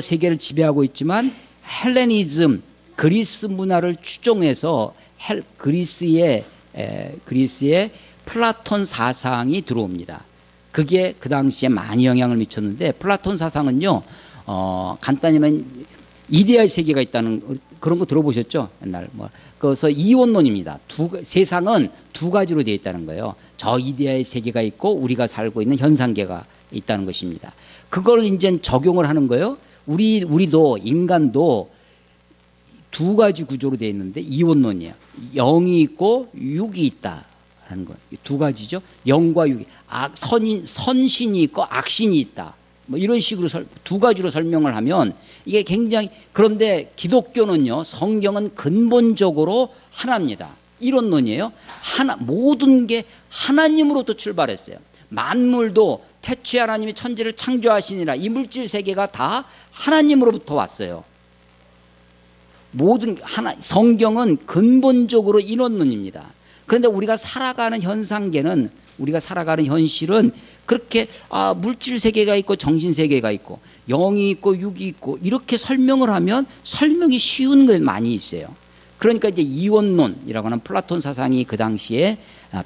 세계를 지배하고 있지만 헬레니즘, 그리스 문화를 추종해서 그리스의 플라톤 사상이 들어옵니다. 그게 그 당시에 많이 영향을 미쳤는데 플라톤 사상은요, 간단히만 이데아의 세계가 있다는 그런 거 들어보셨죠? 옛날 그래서 이원론입니다. 세상은 두 가지로 되어 있다는 거예요. 저 이데아의 세계가 있고 우리가 살고 있는 현상계가 있다는 것입니다. 그걸 이제 적용을 하는 거예요. 우리도 인간도 두 가지 구조로 되어 있는데 이원론이에요. 영이 있고 육이 있다라는 거예요. 두 가지죠. 영과 육이. 선신이 있고 악신이 있다. 뭐 이런 식으로 두 가지로 설명을 하면 이게 굉장히, 그런데 기독교는요, 성경은 근본적으로 하나입니다. 이론론이에요. 모든 게 하나님으로부터 출발했어요. 만물도 태초에 하나님이 천지를 창조하시니라. 이 물질 세계가 다 하나님으로부터 왔어요. 성경은 근본적으로 이론론입니다. 그런데 우리가 살아가는 현상계는, 우리가 살아가는 현실은 그렇게 물질 세계가 있고 정신 세계가 있고 영이 있고 육이 있고 이렇게 설명을 하면 설명이 쉬운 게 많이 있어요. 그러니까 이제 이원론이라고 하는 플라톤 사상이 그 당시에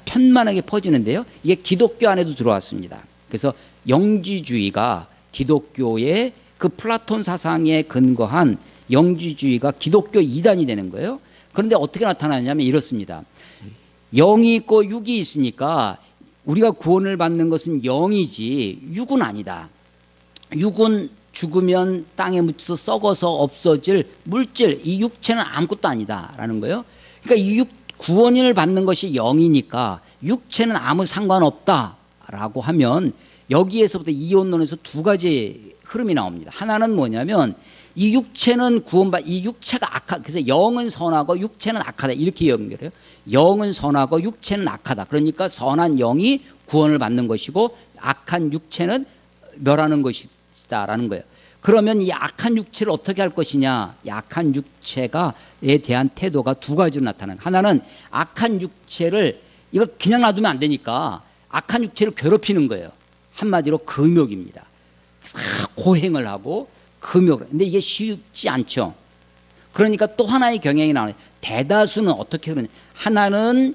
편만하게 퍼지는데요. 이게 기독교 안에도 들어왔습니다. 그래서 영지주의가 기독교의 그 플라톤 사상에 근거한 영지주의가 기독교 이단이 되는 거예요. 그런데 어떻게 나타나냐면 이렇습니다. 영이 있고 육이 있으니까 우리가 구원을 받는 것은 영이지 육은 아니다. 육은 죽으면 땅에 묻혀서 썩어서 없어질 물질, 이 육체는 아무것도 아니다라는 거예요. 그러니까 구원을 받는 것이 영이니까 육체는 아무 상관없다라고 하면 여기에서부터 이원론에서 두 가지 흐름이 나옵니다. 하나는 뭐냐면 이 육체는 이 육체가 그래서 영은 선하고 육체는 악하다. 이렇게 연결해요. 영은 선하고 육체는 악하다. 그러니까 선한 영이 구원을 받는 것이고 악한 육체는 멸하는 것이다라는 거예요. 그러면 이 악한 육체를 어떻게 할 것이냐? 이 악한 육체에 대한 태도가 두 가지로 나타나요. 하나는 악한 육체를 이걸 그냥 놔두면 안 되니까 악한 육체를 괴롭히는 거예요. 한마디로 금욕입니다. 고행을 하고 금욕을. 근데 이게 쉽지 않죠. 그러니까 또 하나의 경향이 나와요. 대다수는 어떻게 그러냐? 하나는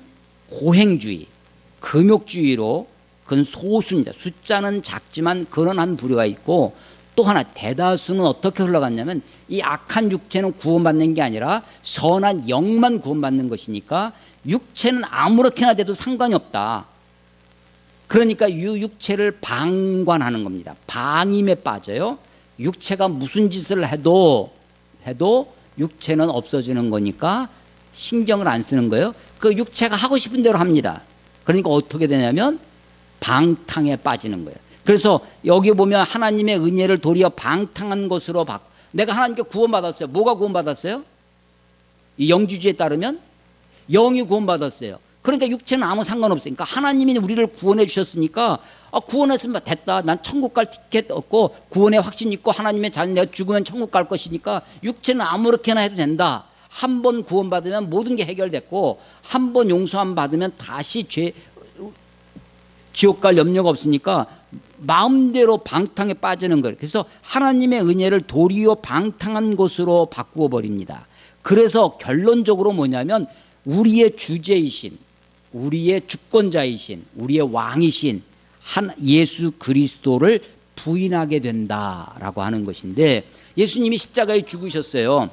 고행주의, 금욕주의로, 그건 소수입니다. 숫자는 작지만 그런 한 부류가 있고, 또 하나 대다수는 어떻게 흘러갔냐면 이 악한 육체는 구원받는 게 아니라 선한 영만 구원받는 것이니까 육체는 아무렇게나 돼도 상관이 없다. 그러니까 이 육체를 방관하는 겁니다. 방임에 빠져요. 육체가 무슨 짓을 해도 육체는 없어지는 거니까 신경을 안 쓰는 거예요. 그 육체가 하고 싶은 대로 합니다. 그러니까 어떻게 되냐면 방탕에 빠지는 거예요. 그래서 여기 보면 하나님의 은혜를 도리어 방탕한 것으로 내가 하나님께 구원받았어요. 뭐가 구원받았어요? 이 영주주의에 따르면 영이 구원받았어요. 그러니까 육체는 아무 상관없으니까 하나님이 우리를 구원해 주셨으니까 구원했으면 됐다. 난 천국 갈 티켓 얻고 구원의 확신 있고 하나님의 자녀, 내가 죽으면 천국 갈 것이니까 육체는 아무렇게나 해도 된다. 한 번 구원받으면 모든 게 해결됐고 한 번 용서함 받으면 다시 지옥 갈 염려가 없으니까 마음대로 방탕에 빠지는 거예요. 그래서 하나님의 은혜를 도리어 방탕한 것으로 바꾸어 버립니다. 그래서 결론적으로 뭐냐면 우리의 주제이신, 우리의 주권자이신, 우리의 왕이신 한 예수 그리스도를 부인하게 된다라고 하는 것인데, 예수님이 십자가에 죽으셨어요.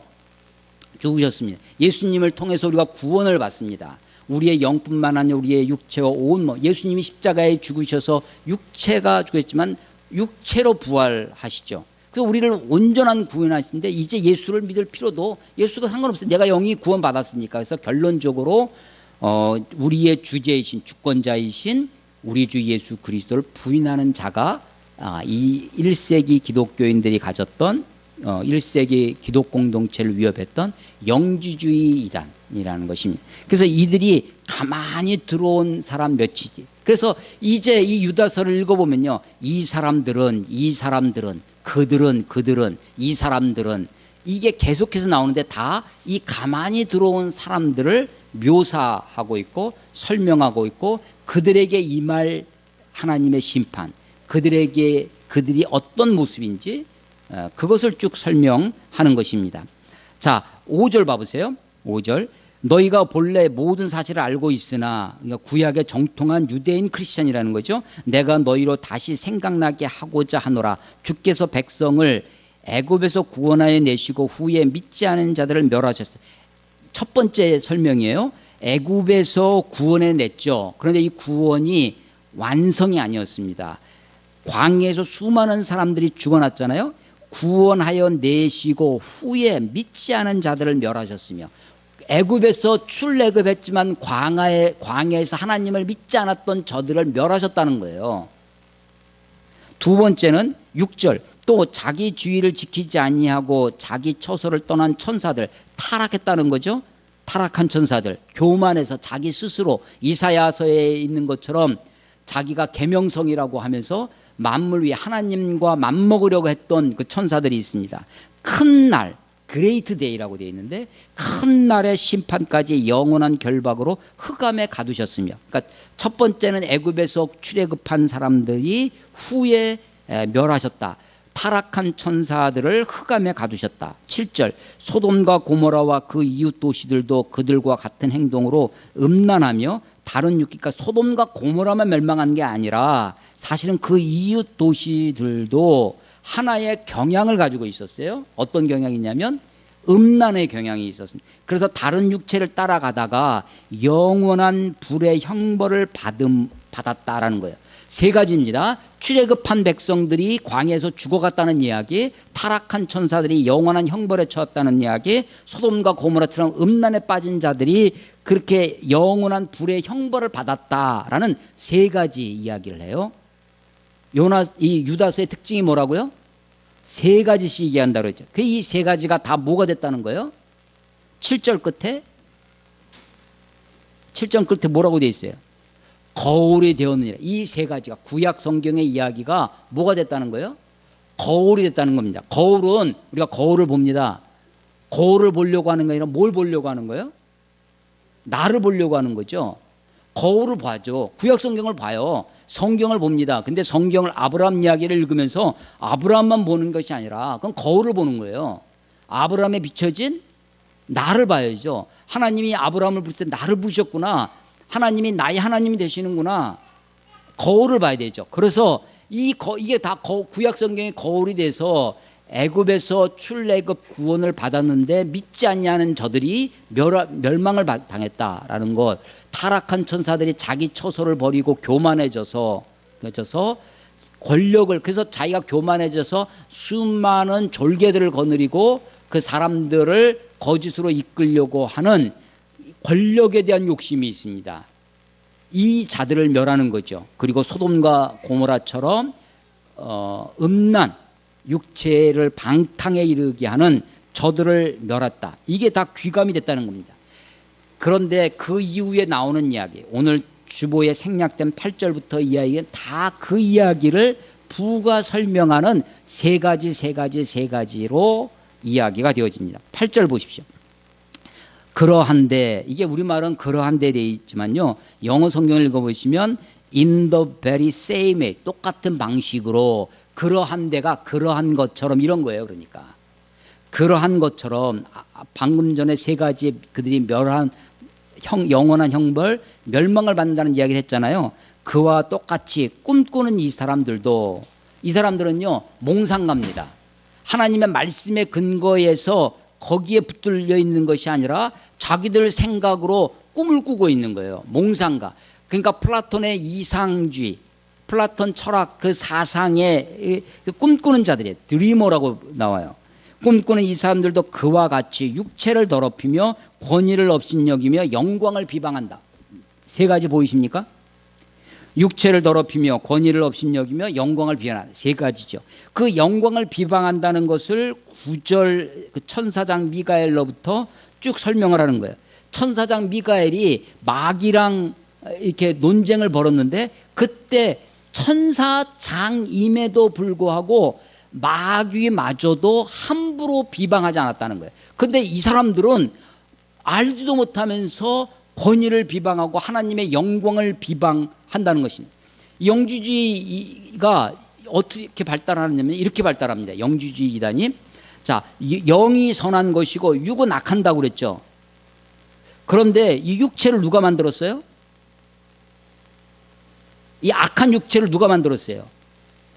죽으셨습니다. 예수님을 통해서 우리가 구원을 받습니다. 우리의 영뿐만 아니라 우리의 육체와 온 예수님이 십자가에 죽으셔서 육체가 죽었지만 육체로 부활하시죠. 그래서 우리를 온전한 구원하시는데 이제 예수를 믿을 필요도, 예수가 상관없어요. 내가 영이 구원받았으니까. 그래서 결론적으로 우리의 주제이신, 주권자이신 우리 주 예수 그리스도를 부인하는 자가 이 1세기 기독교인들이 가졌던 1세기 기독 공동체를 위협했던 영지주의 이단이라는 것입니다. 그래서 이들이 가만히 들어온 사람 몇이지. 그래서 이제 이 유다서를 읽어보면요, 이 사람들은, 그들은, 이 사람들은, 이게 계속해서 나오는데 다 이 가만히 들어온 사람들을 묘사하고 있고 설명하고 있고, 그들에게 임할 하나님의 심판, 그들이 어떤 모습인지 그것을 쭉 설명하는 것입니다. 자, 5절 봐보세요. 5절. 너희가 본래 모든 사실을 알고 있으나, 그러니까 구약에 정통한 유대인 크리스찬이라는 거죠. 내가 너희로 다시 생각나게 하고자 하노라. 주께서 백성을 애굽에서 구원하여 내시고 후에 믿지 않은 자들을 멸하셨어요. 첫 번째 설명이에요. 애굽에서 구원해 냈죠. 그런데 이 구원이 완성이 아니었습니다. 광야에서 수많은 사람들이 죽어났잖아요. 구원하여 내시고 후에 믿지 않은 자들을 멸하셨으며, 애굽에서 출애굽했지만 광야에서 하나님을 믿지 않았던 저들을 멸하셨다는 거예요. 두 번째는 6절. 또 자기 주의를 지키지 아니하고 자기 처소를 떠난 천사들, 타락했다는 거죠. 타락한 천사들, 교만해서 자기 스스로 이사야서에 있는 것처럼 자기가 계명성이라고 하면서 만물 위에 하나님과 맞먹으려고 했던 그 천사들이 있습니다. 큰 날, 그레이트 데이라고 되어 있는데, 큰 날의 심판까지 영원한 결박으로 흑암에 가두셨으며, 그러니까 첫 번째는 애굽에서 출애굽한 사람들이 후에 멸하셨다. 타락한 천사들을 흑암에 가두셨다. 7절. 소돔과 고모라와 그 이웃 도시들도 그들과 같은 행동으로 음란하며, 다른 그러니까 소돔과 고모라만 멸망한 게 아니라 사실은 그 이웃 도시들도 하나의 경향을 가지고 있었어요. 어떤 경향이냐면 음란의 경향이 있었습니다. 그래서 다른 육체를 따라가다가 영원한 불의 형벌을 받았다라는 거예요. 세 가지입니다. 출애굽한 백성들이 광야에서 죽어갔다는 이야기, 타락한 천사들이 영원한 형벌에 처했다는 이야기, 소돔과 고모라처럼 음란에 빠진 자들이 그렇게 영원한 불의 형벌을 받았다라는 세 가지 이야기를 해요. 이 유다서의 특징이 뭐라고요? 세 가지씩 얘기한다고 했죠. 그 이 세 가지가 다 뭐가 됐다는 거예요? 7절 끝에 뭐라고 되어 있어요? 거울이 되었느니라. 이 세 가지가 구약 성경의 이야기가 뭐가 됐다는 거예요? 거울이 됐다는 겁니다. 거울은 우리가 거울을 봅니다. 거울을 보려고 하는 게 아니라 뭘 보려고 하는 거예요? 나를 보려고 하는 거죠. 거울을 봐죠. 구약 성경을 봐요. 성경을 봅니다. 근데 성경을 아브라함 이야기를 읽으면서 아브라함만 보는 것이 아니라 그건 거울을 보는 거예요. 아브라함에 비춰진 나를 봐야죠. 하나님이 아브라함을 부를 때 나를 부르셨구나. 하나님이 나의 하나님이 되시는구나. 거울을 봐야 되죠. 그래서 이게 다 구약 성경의 거울이 돼서 애굽에서 출애굽 구원을 받았는데 믿지 아니하는 저들이 멸망을 당했다라는 것. 타락한 천사들이 자기 처소를 버리고 교만해져서 권력을, 그래서 자기가 교만해져서 수많은 졸개들을 거느리고 그 사람들을 거짓으로 이끌려고 하는 권력에 대한 욕심이 있습니다. 이 자들을 멸하는 거죠. 그리고 소돔과 고모라처럼 음란, 육체를 방탕에 이르게 하는 저들을 멸했다. 이게 다 귀감이 됐다는 겁니다. 그런데 그 이후에 나오는 이야기, 오늘 주보에 생략된 8절부터 이야기는 다 그 이야기를 부가 설명하는 세 가지로 이야기가 되어집니다. 8절 보십시오. 그러한데, 이게 우리말은 그러한데 되어 있지만요, 영어 성경을 읽어보시면 in the very same way, 똑같은 방식으로 그러한 데가 그러한 것처럼 이런 거예요. 그러니까 그러한 것처럼 방금 전에 세 가지 그들이 멸한 영원한 형벌, 멸망을 받는다는 이야기를 했잖아요. 그와 똑같이 꿈꾸는 이 사람들도, 이 사람들은요 몽상가입니다. 하나님의 말씀에 근거해서 거기에 붙들려 있는 것이 아니라 자기들 생각으로 꿈을 꾸고 있는 거예요. 몽상가. 그러니까 플라톤의 이상주의, 플라톤 철학 그 사상의 꿈꾸는 자들이에요. 드리머라고 나와요. 꿈꾸는 이 사람들도 그와 같이 육체를 더럽히며 권위를 업신여기며 영광을 비방한다. 세 가지 보이십니까? 육체를 더럽히며 권위를 업신여기며 영광을 비방한다. 세 가지죠. 그 영광을 비방한다는 것을 9절 그 천사장 미가엘로부터 쭉 설명을 하는 거예요. 천사장 미가엘이 마귀랑 이렇게 논쟁을 벌였는데 그때 천사장임에도 불구하고 마귀마저도 함부로 비방하지 않았다는 거예요. 근데 이 사람들은 알지도 못하면서 권위를 비방하고 하나님의 영광을 비방한다는 것입니다. 영주주의가 어떻게 발달하느냐면 이렇게 발달합니다. 영주주의 이단이. 자, 영이 선한 것이고 육은 악한다고 그랬죠. 그런데 이 육체를 누가 만들었어요? 이 악한 육체를 누가 만들었어요?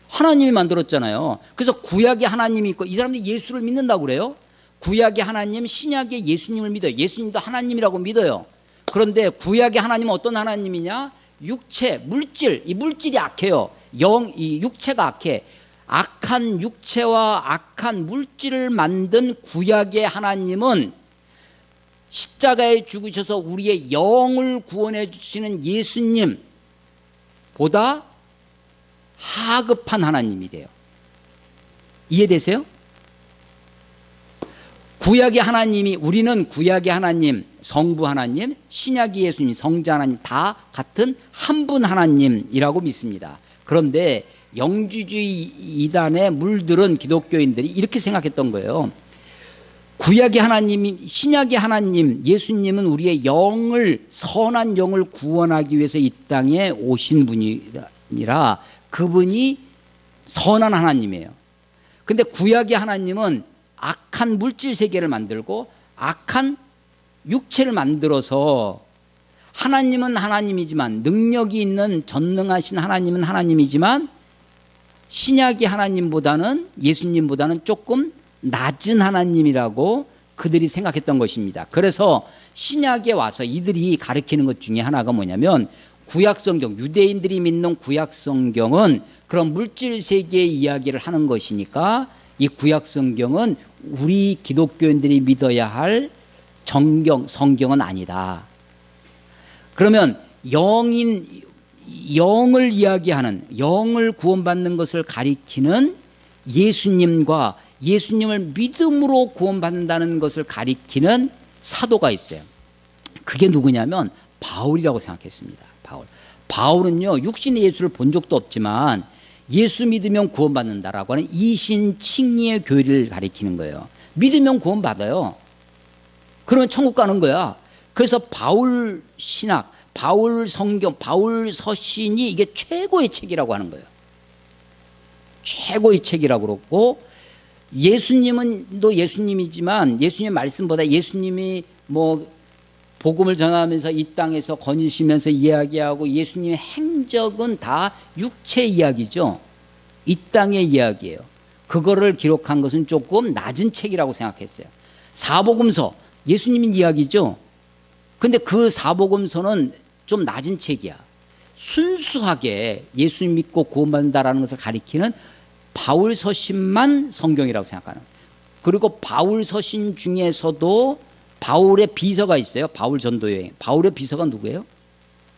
하나님이 만들었잖아요. 그래서 구약에 하나님이 있고 이 사람들이 예수를 믿는다고 그래요. 구약의 하나님, 신약의 예수님을 믿어요. 예수님도 하나님이라고 믿어요. 그런데 구약의 하나님은 어떤 하나님이냐? 육체, 물질. 이 물질이 악해요. 이 육체가 악해. 악한 육체와 악한 물질을 만든 구약의 하나님은 십자가에 죽으셔서 우리의 영을 구원해 주시는 예수님보다 하급한 하나님이 돼요. 이해되세요? 구약의 하나님이, 우리는 구약의 하나님, 성부 하나님, 신약의 예수님, 성자 하나님 다 같은 한 분 하나님이라고 믿습니다. 그런데 영주주의 이단에 물들은 기독교인들이 이렇게 생각했던 거예요. 구약의 하나님, 신약의 하나님, 예수님은 우리의 영을, 선한 영을 구원하기 위해서 이 땅에 오신 분이라 그분이 선한 하나님이에요. 근데 구약의 하나님은 악한 물질 세계를 만들고 악한 육체를 만들어서, 하나님은 하나님이지만, 능력이 있는 전능하신 하나님은 하나님이지만 신약의 하나님보다는, 예수님보다는 조금 낮은 하나님이라고 그들이 생각했던 것입니다. 그래서 신약에 와서 이들이 가르치는 것 중에 하나가 뭐냐면, 구약성경, 유대인들이 믿는 구약성경은 그런 물질 세계의 이야기를 하는 것이니까 이 구약성경은 우리 기독교인들이 믿어야 할 성경은 아니다. 그러면 영을 이야기하는, 영을 구원받는 것을 가리키는 예수님과 예수님을 믿음으로 구원받는다는 것을 가리키는 사도가 있어요. 그게 누구냐면 바울이라고 생각했습니다. 바울은요, 육신의 예수를 본 적도 없지만 예수 믿으면 구원받는다라고 하는 이신칭의의 교리를 가리키는 거예요. 믿으면 구원받아요. 그러면 천국 가는 거야. 그래서 바울 신학, 바울 성경, 바울 서신이 이게 최고의 책이라고 하는 거예요. 최고의 책이라고 그러고, 예수님은 또 예수님이지만 예수님의 말씀보다 예수님이 복음을 전하면서 이 땅에서 거니시면서 이야기하고 예수님의 행적은 다 육체 이야기죠. 이 땅의 이야기예요. 그거를 기록한 것은 조금 낮은 책이라고 생각했어요. 사복음서, 예수님의 이야기죠. 근데 그 사복음서는 좀 낮은 책이야. 순수하게 예수 믿고 구원받는다라는 것을 가리키는 바울 서신만 성경이라고 생각하는. 그리고 바울 서신 중에서도 바울의 비서가 있어요. 바울 전도 여행. 바울의 비서가 누구예요?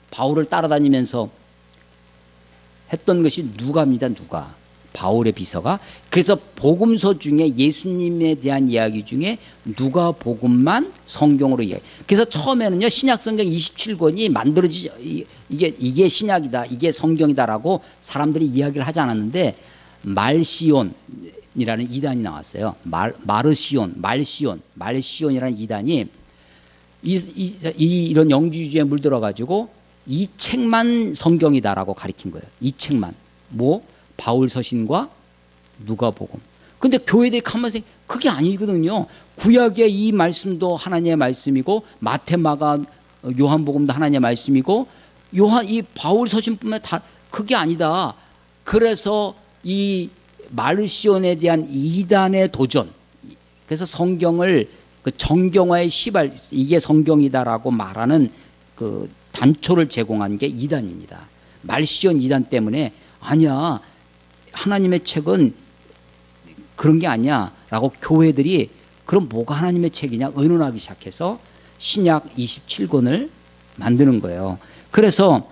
바울을 따라다니면서 했던 것이 누가입니다. 누가. 바울의 비서가. 그래서 복음서 중에 예수님에 대한 이야기 중에 누가 복음만 성경으로 이야기. 그래서 처음에는요, 신약 성경 27권이 만들어지죠. 이게 신약이다, 이게 성경이다라고 사람들이 이야기를 하지 않았는데, 말시온이라는 이단이 나왔어요. 말시온이라는 이단이 이런 영주주의에 물들어가지고 이 책만 성경이다라고 가리킨 거예요. 이 책만. 바울 서신과 누가복음. 근데 교회들이 가만히 생각, 그게 아니거든요. 구약의 이 말씀도 하나님의 말씀이고, 마태, 마가, 요한복음도 하나님의 말씀이고, 이 바울 서신뿐만 다 그게 아니다. 그래서 이 마르시온에 대한 이단의 도전, 그래서 성경을 그 정경화의 시발, 이게 성경이다라고 말하는 그 단초를 제공한 게 이단입니다. 말시온 이단 때문에 아니야, 하나님의 책은 그런 게 아니야 라고 교회들이 그럼 뭐가 하나님의 책이냐 의논하기 시작해서 신약 27권을 만드는 거예요. 그래서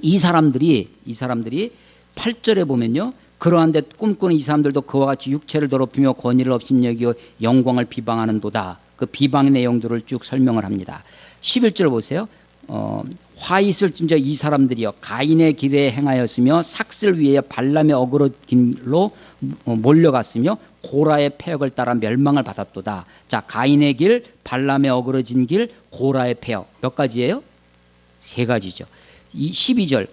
이 사람들이 8절에 보면요, 그러한데 꿈꾸는 이 사람들도 그와 같이 육체를 더럽히며 권위를 업신여기고 영광을 비방하는도다. 그 비방의 내용들을 쭉 설명을 합니다. 11절 보세요. 화 있을진저 이 사람들이여 가인의 길에 행하였으며 삭슬 위에 발람의 어그로 길로 몰려갔으며 고라의 폐역을 따라 멸망을 받았도다. 자, 가인의 길, 발람의 어그러진 길, 고라의 폐역. 몇 가지예요? 세 가지죠. 12절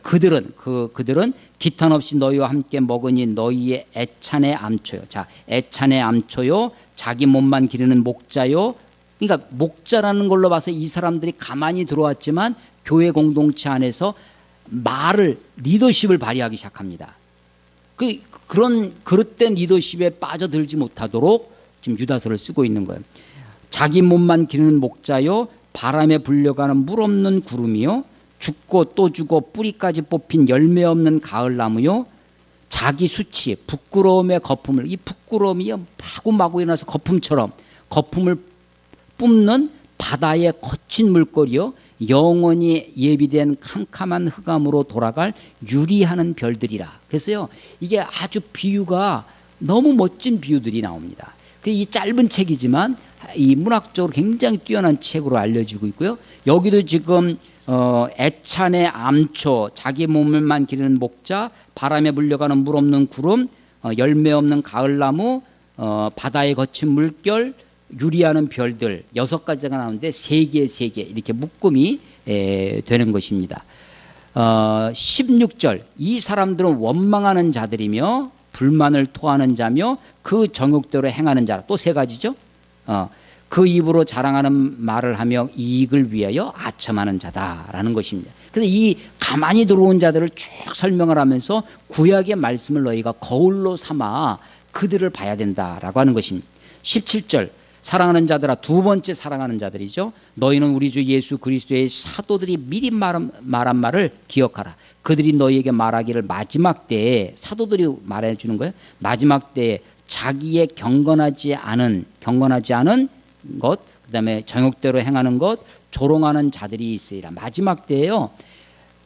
그들은 기탄 없이 너희와 함께 먹으니 너희의 애찬의 암초요. 자, 애찬의 암초요, 자기 몸만 기르는 목자요. 그러니까 목자라는 걸로 봐서 이 사람들이 가만히 들어왔지만 교회 공동체 안에서 리더십을 발휘하기 시작합니다. 그런 그릇된 리더십에 빠져들지 못하도록 지금 유다서를 쓰고 있는 거예요. 자기 몸만 기르는 목자요, 바람에 불려가는 물 없는 구름이요, 죽고 또 죽어 뿌리까지 뽑힌 열매 없는 가을나무요, 자기 수치, 부끄러움의 거품을, 이 부끄러움이 마구마구 일어나서 거품처럼 거품을 뿜는 바다의 거친 물거리요, 영원히 예비된 캄캄한 흑암으로 돌아갈 유리하는 별들이라. 그래서요, 이게 아주 비유가 너무 멋진 비유들이 나옵니다. 이 짧은 책이지만 이 문학적으로 굉장히 뛰어난 책으로 알려지고 있고요. 여기도 지금 애찬의 암초, 자기 몸을만 기르는 목자, 바람에 불려가는 물 없는 구름, 열매 없는 가을나무, 바다의 거친 물결, 유리하는 별들 6가지가 나오는데 3개 이렇게 묶음이 되는 것입니다. 16절 이 사람들은 원망하는 자들이며 불만을 토하는 자며 그 정욕대로 행하는 자라. 또 3가지죠. 그 입으로 자랑하는 말을 하며 이익을 위하여 아첨하는 자다라는 것입니다. 그래서 이 가만히 들어온 자들을 쭉 설명을 하면서 구약의 말씀을 너희가 거울로 삼아 그들을 봐야 된다라고 하는 것입니다. 17절 사랑하는 자들아, 두 번째 사랑하는 자들이죠. 너희는 우리 주 예수 그리스도의 사도들이 미리 말한 말을 기억하라. 그들이 너희에게 말하기를 마지막 때에, 사도들이 말해 주는 거예요. 마지막 때에 자기의 경건하지 않은 것, 그다음에 정욕대로 행하는 것, 조롱하는 자들이 있으리라. 마지막 때에요,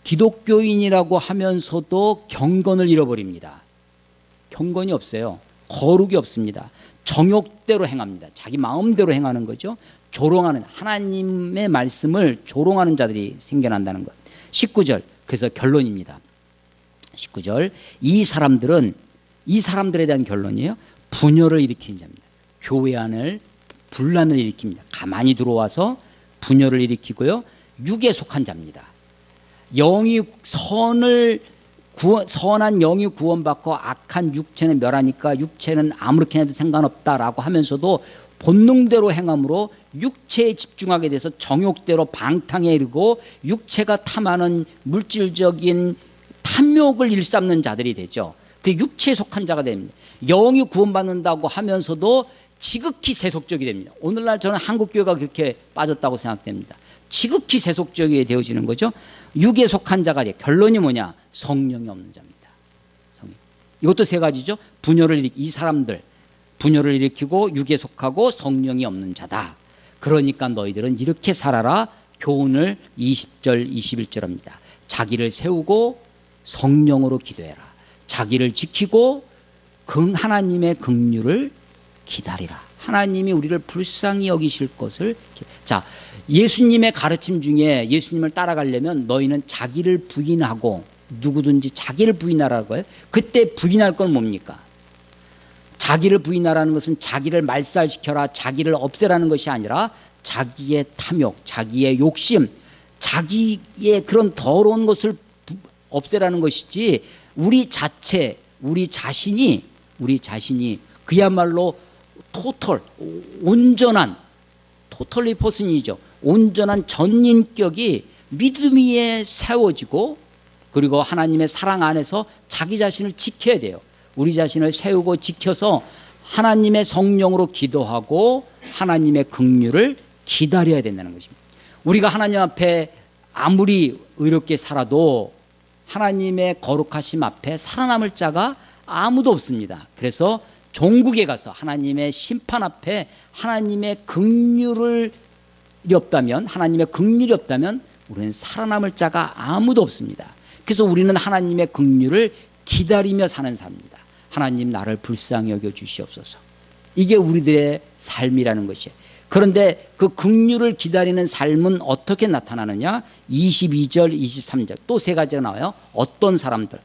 기독교인이라고 하면서도 경건을 잃어버립니다. 경건이 없어요. 거룩이 없습니다. 정욕대로 행합니다. 자기 마음대로 행하는 거죠. 조롱하는, 하나님의 말씀을 조롱하는 자들이 생겨난다는 것. 19절 그래서 결론입니다. 19절 이 사람들에 대한 결론이에요. 분열을 일으키는 자입니다. 교회 안을 분란을 일으킵니다. 가만히 들어와서 분열을 일으키고요, 육에 속한 자입니다. 선한 영이 구원받고 악한 육체는 멸하니까 육체는 아무렇게나 해도 상관없다라고 하면서도 본능대로 행함으로 육체에 집중하게 돼서 정욕대로 방탕에 이르고 육체가 탐하는 물질적인 탐욕을 일삼는 자들이 되죠. 그 육체에 속한 자가 됩니다. 영이 구원받는다고 하면서도 지극히 세속적이 됩니다. 오늘날 저는 한국교회가 그렇게 빠졌다고 생각됩니다. 지극히 세속적이 되어지는 거죠. 육에 속한 자가 돼. 결론이 뭐냐? 성령이 없는 자입니다. 이것도 3가지죠. 이 사람들 분열을 일으키고 육에 속하고 성령이 없는 자다. 그러니까 너희들은 이렇게 살아라. 교훈을 20절 21절 합니다. 자기를 세우고 성령으로 기도해라. 자기를 지키고 하나님의 긍휼을 기다리라. 하나님이 우리를 불쌍히 여기실 것을. 자, 예수님의 가르침 중에 예수님을 따라가려면 너희는 자기를 부인하고, 누구든지 자기를 부인하라고 해요. 그때 부인할 건 뭡니까? 자기를 부인하라는 것은 자기를 말살시켜라, 자기를 없애라는 것이 아니라 자기의 탐욕, 자기의 욕심, 자기의 그런 더러운 것을 없애라는 것이지, 우리 자신이 그야말로 온전한 토털리 퍼슨이죠. 온전한 전인격이 믿음 위에 세워지고, 그리고 하나님의 사랑 안에서 자기 자신을 지켜야 돼요. 우리 자신을 세우고 지켜서 하나님의 성령으로 기도하고 하나님의 긍휼을 기다려야 된다는 것입니다. 우리가 하나님 앞에 아무리 의롭게 살아도 하나님의 거룩하심 앞에 살아남을 자가 아무도 없습니다. 그래서 종국에 가서 하나님의 심판 앞에 하나님의 긍휼이 없다면 우리는 살아남을 자가 아무도 없습니다. 그래서 우리는 하나님의 긍휼을 기다리며 사는 삶입니다. 하나님, 나를 불쌍히 여겨 주시옵소서. 이게 우리들의 삶이라는 것이에요. 그런데 그 긍휼을 기다리는 삶은 어떻게 나타나느냐? 22절, 23절 또 세 가지가 나와요. 어떤 사람들,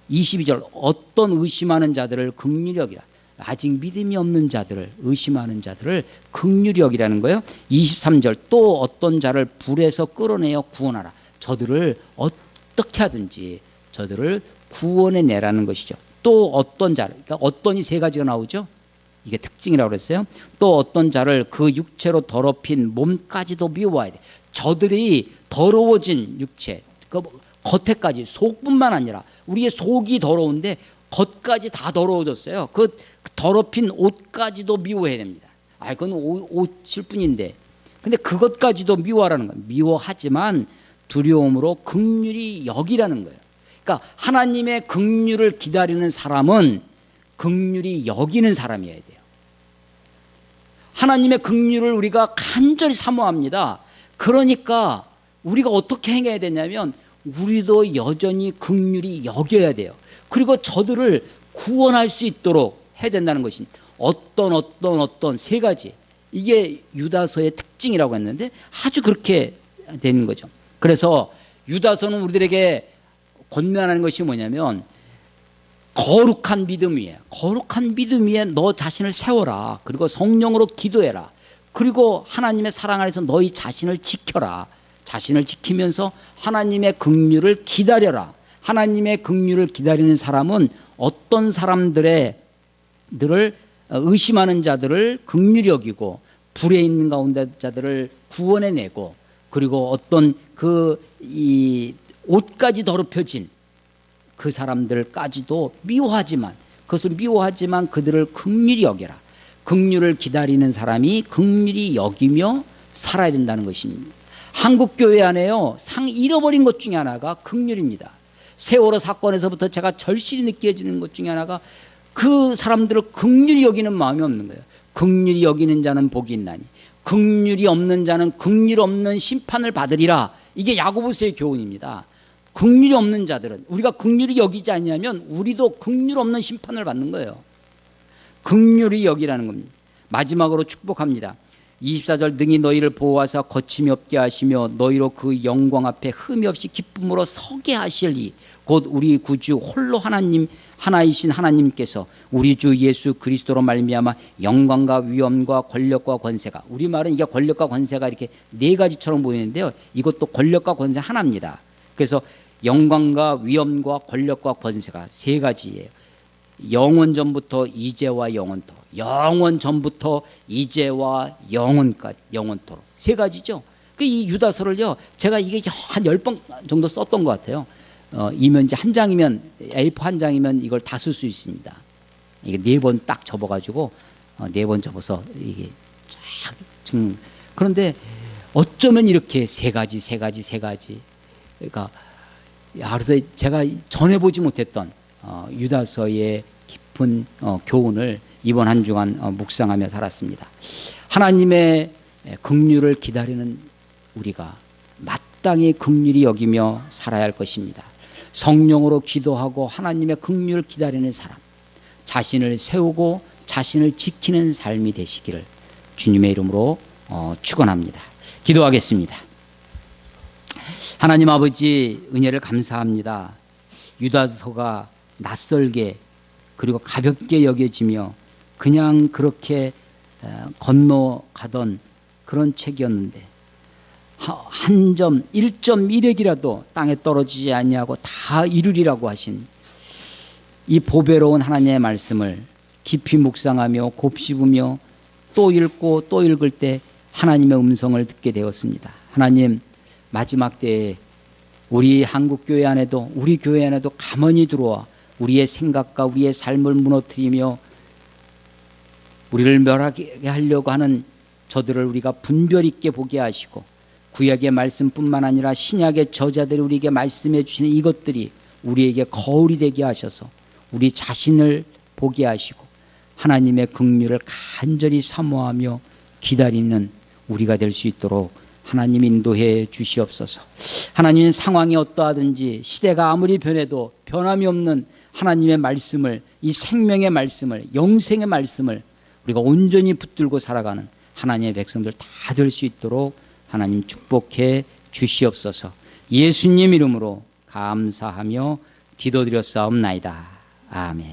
22절, 어떤 의심하는 자들을 긍휼히 여기라. 아직 믿음이 없는 자들을, 의심하는 자들을 긍휼히 여기라는 거예요. 23절, 또 어떤 자를 불에서 끌어내어 구원하라. 저들을 어떻게 하든지 저들을 구원해 내라는 것이죠. 또 어떤 자를, 그러니까 어떤이 세 가지가 나오죠. 이게 특징이라고 그랬어요. 또 어떤 자를 그 육체로 더럽힌 몸까지도 미워해야 돼. 저들이 더러워진 육체, 그 겉에까지, 속뿐만 아니라 우리의 속이 더러운데 겉까지 다 더러워졌어요. 그 더럽힌 옷까지도 미워해야 됩니다. 그건 옷일 뿐인데, 근데 그것까지도 미워하라는 거예요. 미워하지만 두려움으로 긍휼히 여기라는 거예요. 그러니까 하나님의 긍휼을 기다리는 사람은 긍휼히 여기는 사람이어야 돼요. 하나님의 긍휼을 우리가 간절히 사모합니다. 그러니까 우리가 어떻게 행해야 되냐면 우리도 여전히 긍휼히 여겨야 돼요. 그리고 저들을 구원할 수 있도록 해야 된다는 것입니다. 어떤 세 가지, 이게 유다서의 특징이라고 했는데 아주 그렇게 되는 거죠. 그래서 유다서는 우리들에게 권면하는 것이 뭐냐면 거룩한 믿음 위에 너 자신을 세워라. 그리고 성령으로 기도해라. 그리고 하나님의 사랑 안에서 너희 자신을 지켜라. 자신을 지키면서 하나님의 긍휼을 기다려라. 하나님의 긍휼을 기다리는 사람은 어떤 사람들을 의심하는 자들을 긍휼히 여기고, 불에 있는 가운데 자들을 구원해내고, 그리고 어떤 이 옷까지 더럽혀진 그 사람들까지도 미워하지만 그들을 긍휼히 여겨라. 긍휼을 기다리는 사람이 긍휼히 여기며 살아야 된다는 것입니다. 한국 교회 안에요, 잃어버린 것 중에 하나가 긍휼입니다. 세월호 사건에서부터 제가 절실히 느껴지는 것 중에 하나가 그 사람들을 긍휼히 여기는 마음이 없는 거예요. 긍휼히 여기는 자는 복이 있나니 긍휼이 없는 자는 긍휼 없는 심판을 받으리라. 이게 야고보서의 교훈입니다. 긍휼이 없는 자들은, 우리가 긍휼히 여기지 않냐면 우리도 긍휼 없는 심판을 받는 거예요. 긍휼히 여기라는 겁니다. 마지막으로 축복합니다. 24절, 능히 너희를 보호하사 거침이 없게 하시며 너희로 그 영광 앞에 흠이 없이 기쁨으로 서게 하시리. 곧 우리 구주 홀로 하나이신 하나님께서 우리 주 예수 그리스도로 말미암아 영광과 위엄과 권력과 권세가, 우리말은 이게 권력과 권세가 이렇게 네 가지처럼 보이는데요, 이것도 권력과 권세 하나입니다. 그래서 영광과 위엄과 권력과 권세가 세 가지예요. 영원 전부터 이제와 영원토록, 영원 전부터 이제와 영원토록 세 가지죠. 이 유다서를요, 제가 이게 한 10번 정도 썼던 것 같아요. 이면지 한 장이면, A4 한 장이면 이걸 다 쓸 수 있습니다. 이게 4번 딱 접어가지고 4번 접어서 이게 쫙 그런데 어쩌면 이렇게 세 가지. 그러니까 그래서 제가 전해보지 못했던 유다서의 깊은 교훈을 이번 한 주간 묵상하며 살았습니다. 하나님의 긍휼을 기다리는 우리가 마땅히 긍휼히 여기며 살아야 할 것입니다. 성령으로 기도하고 하나님의 긍휼을 기다리는 사람, 자신을 세우고 자신을 지키는 삶이 되시기를 주님의 이름으로 축원합니다. 기도하겠습니다. 하나님 아버지, 은혜를 감사합니다. 유다서가 낯설게 그리고 가볍게 여겨지며 그냥 그렇게 건너가던 그런 책이었는데, 한 점 1.1핵이라도 땅에 떨어지지 아니하고 다 이루리라고 하신 이 보배로운 하나님의 말씀을 깊이 묵상하며 곱씹으며 또 읽고 또 읽을 때 하나님의 음성을 듣게 되었습니다. 하나님, 마지막 때에 우리 한국교회 안에도, 우리 교회 안에도 가만히 들어와 우리의 생각과 우리의 삶을 무너뜨리며 우리를 멸하게 하려고 하는 저들을 우리가 분별 있게 보게 하시고, 구약의 말씀뿐만 아니라 신약의 저자들이 우리에게 말씀해 주시는 이것들이 우리에게 거울이 되게 하셔서 우리 자신을 보게 하시고 하나님의 긍휼을 간절히 사모하며 기다리는 우리가 될 수 있도록 하나님 인도해 주시옵소서. 하나님, 상황이 어떠하든지 시대가 아무리 변해도 변함이 없는 하나님의 말씀을, 이 생명의 말씀을, 영생의 말씀을 우리가 온전히 붙들고 살아가는 하나님의 백성들 다 될 수 있도록 하나님 축복해 주시옵소서. 예수님 이름으로 감사하며 기도드렸사옵나이다. 아멘.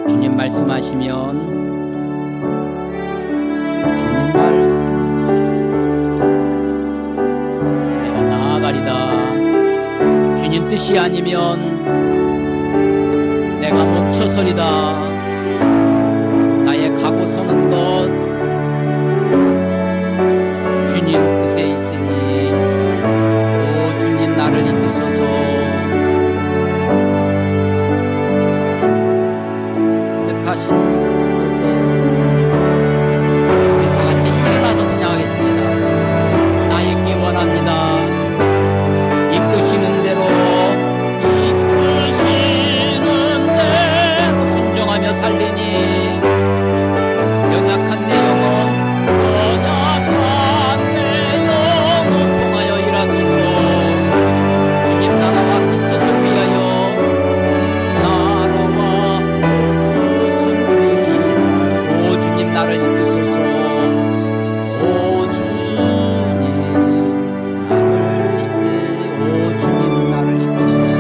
주님 말씀하시면 주님 말씀 내가 나아가리다. 주님 뜻이 아니면 내가 멈춰서리다. 나의 가고 서는 것 주님 뜻에 있으니 오 주님 나를 이끄소서. 뜻하신 것을 우리 다 같이 일어나서 찬양하겠습니다. 나 있기 원합니다. 이끄시는 대로 살리니 연약한 내 영혼 통하여 일하소서. 주님 나라와 그 뜻을 위하여 나라와 뜻을 위하여 오 주님 나를 이끄소서. 오 주님 나를 오 주님 나를 이끄소서.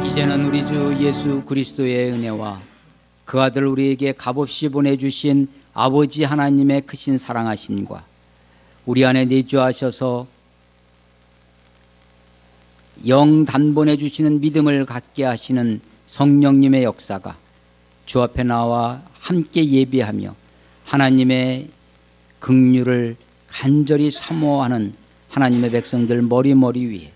이제는 우리 주 예수 그리스도의 은혜와 그 아들 우리에게 값없이 보내주신 아버지 하나님의 크신 사랑하심과 우리 안에 내주하셔서 영 단번에 주시는 믿음을 갖게 하시는 성령님의 역사가 주 앞에 나와 함께 예배하며 하나님의 긍휼을 간절히 사모하는 하나님의 백성들 머리머리 위에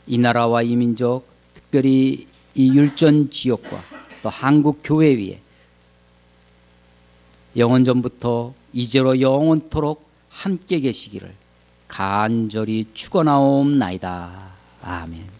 이 나라와 이 민족, 특별히 이 율전 지역과 또 한국 교회 위에 영원전부터 이제로 영원토록 함께 계시기를 간절히 축원하옵나이다. 아멘.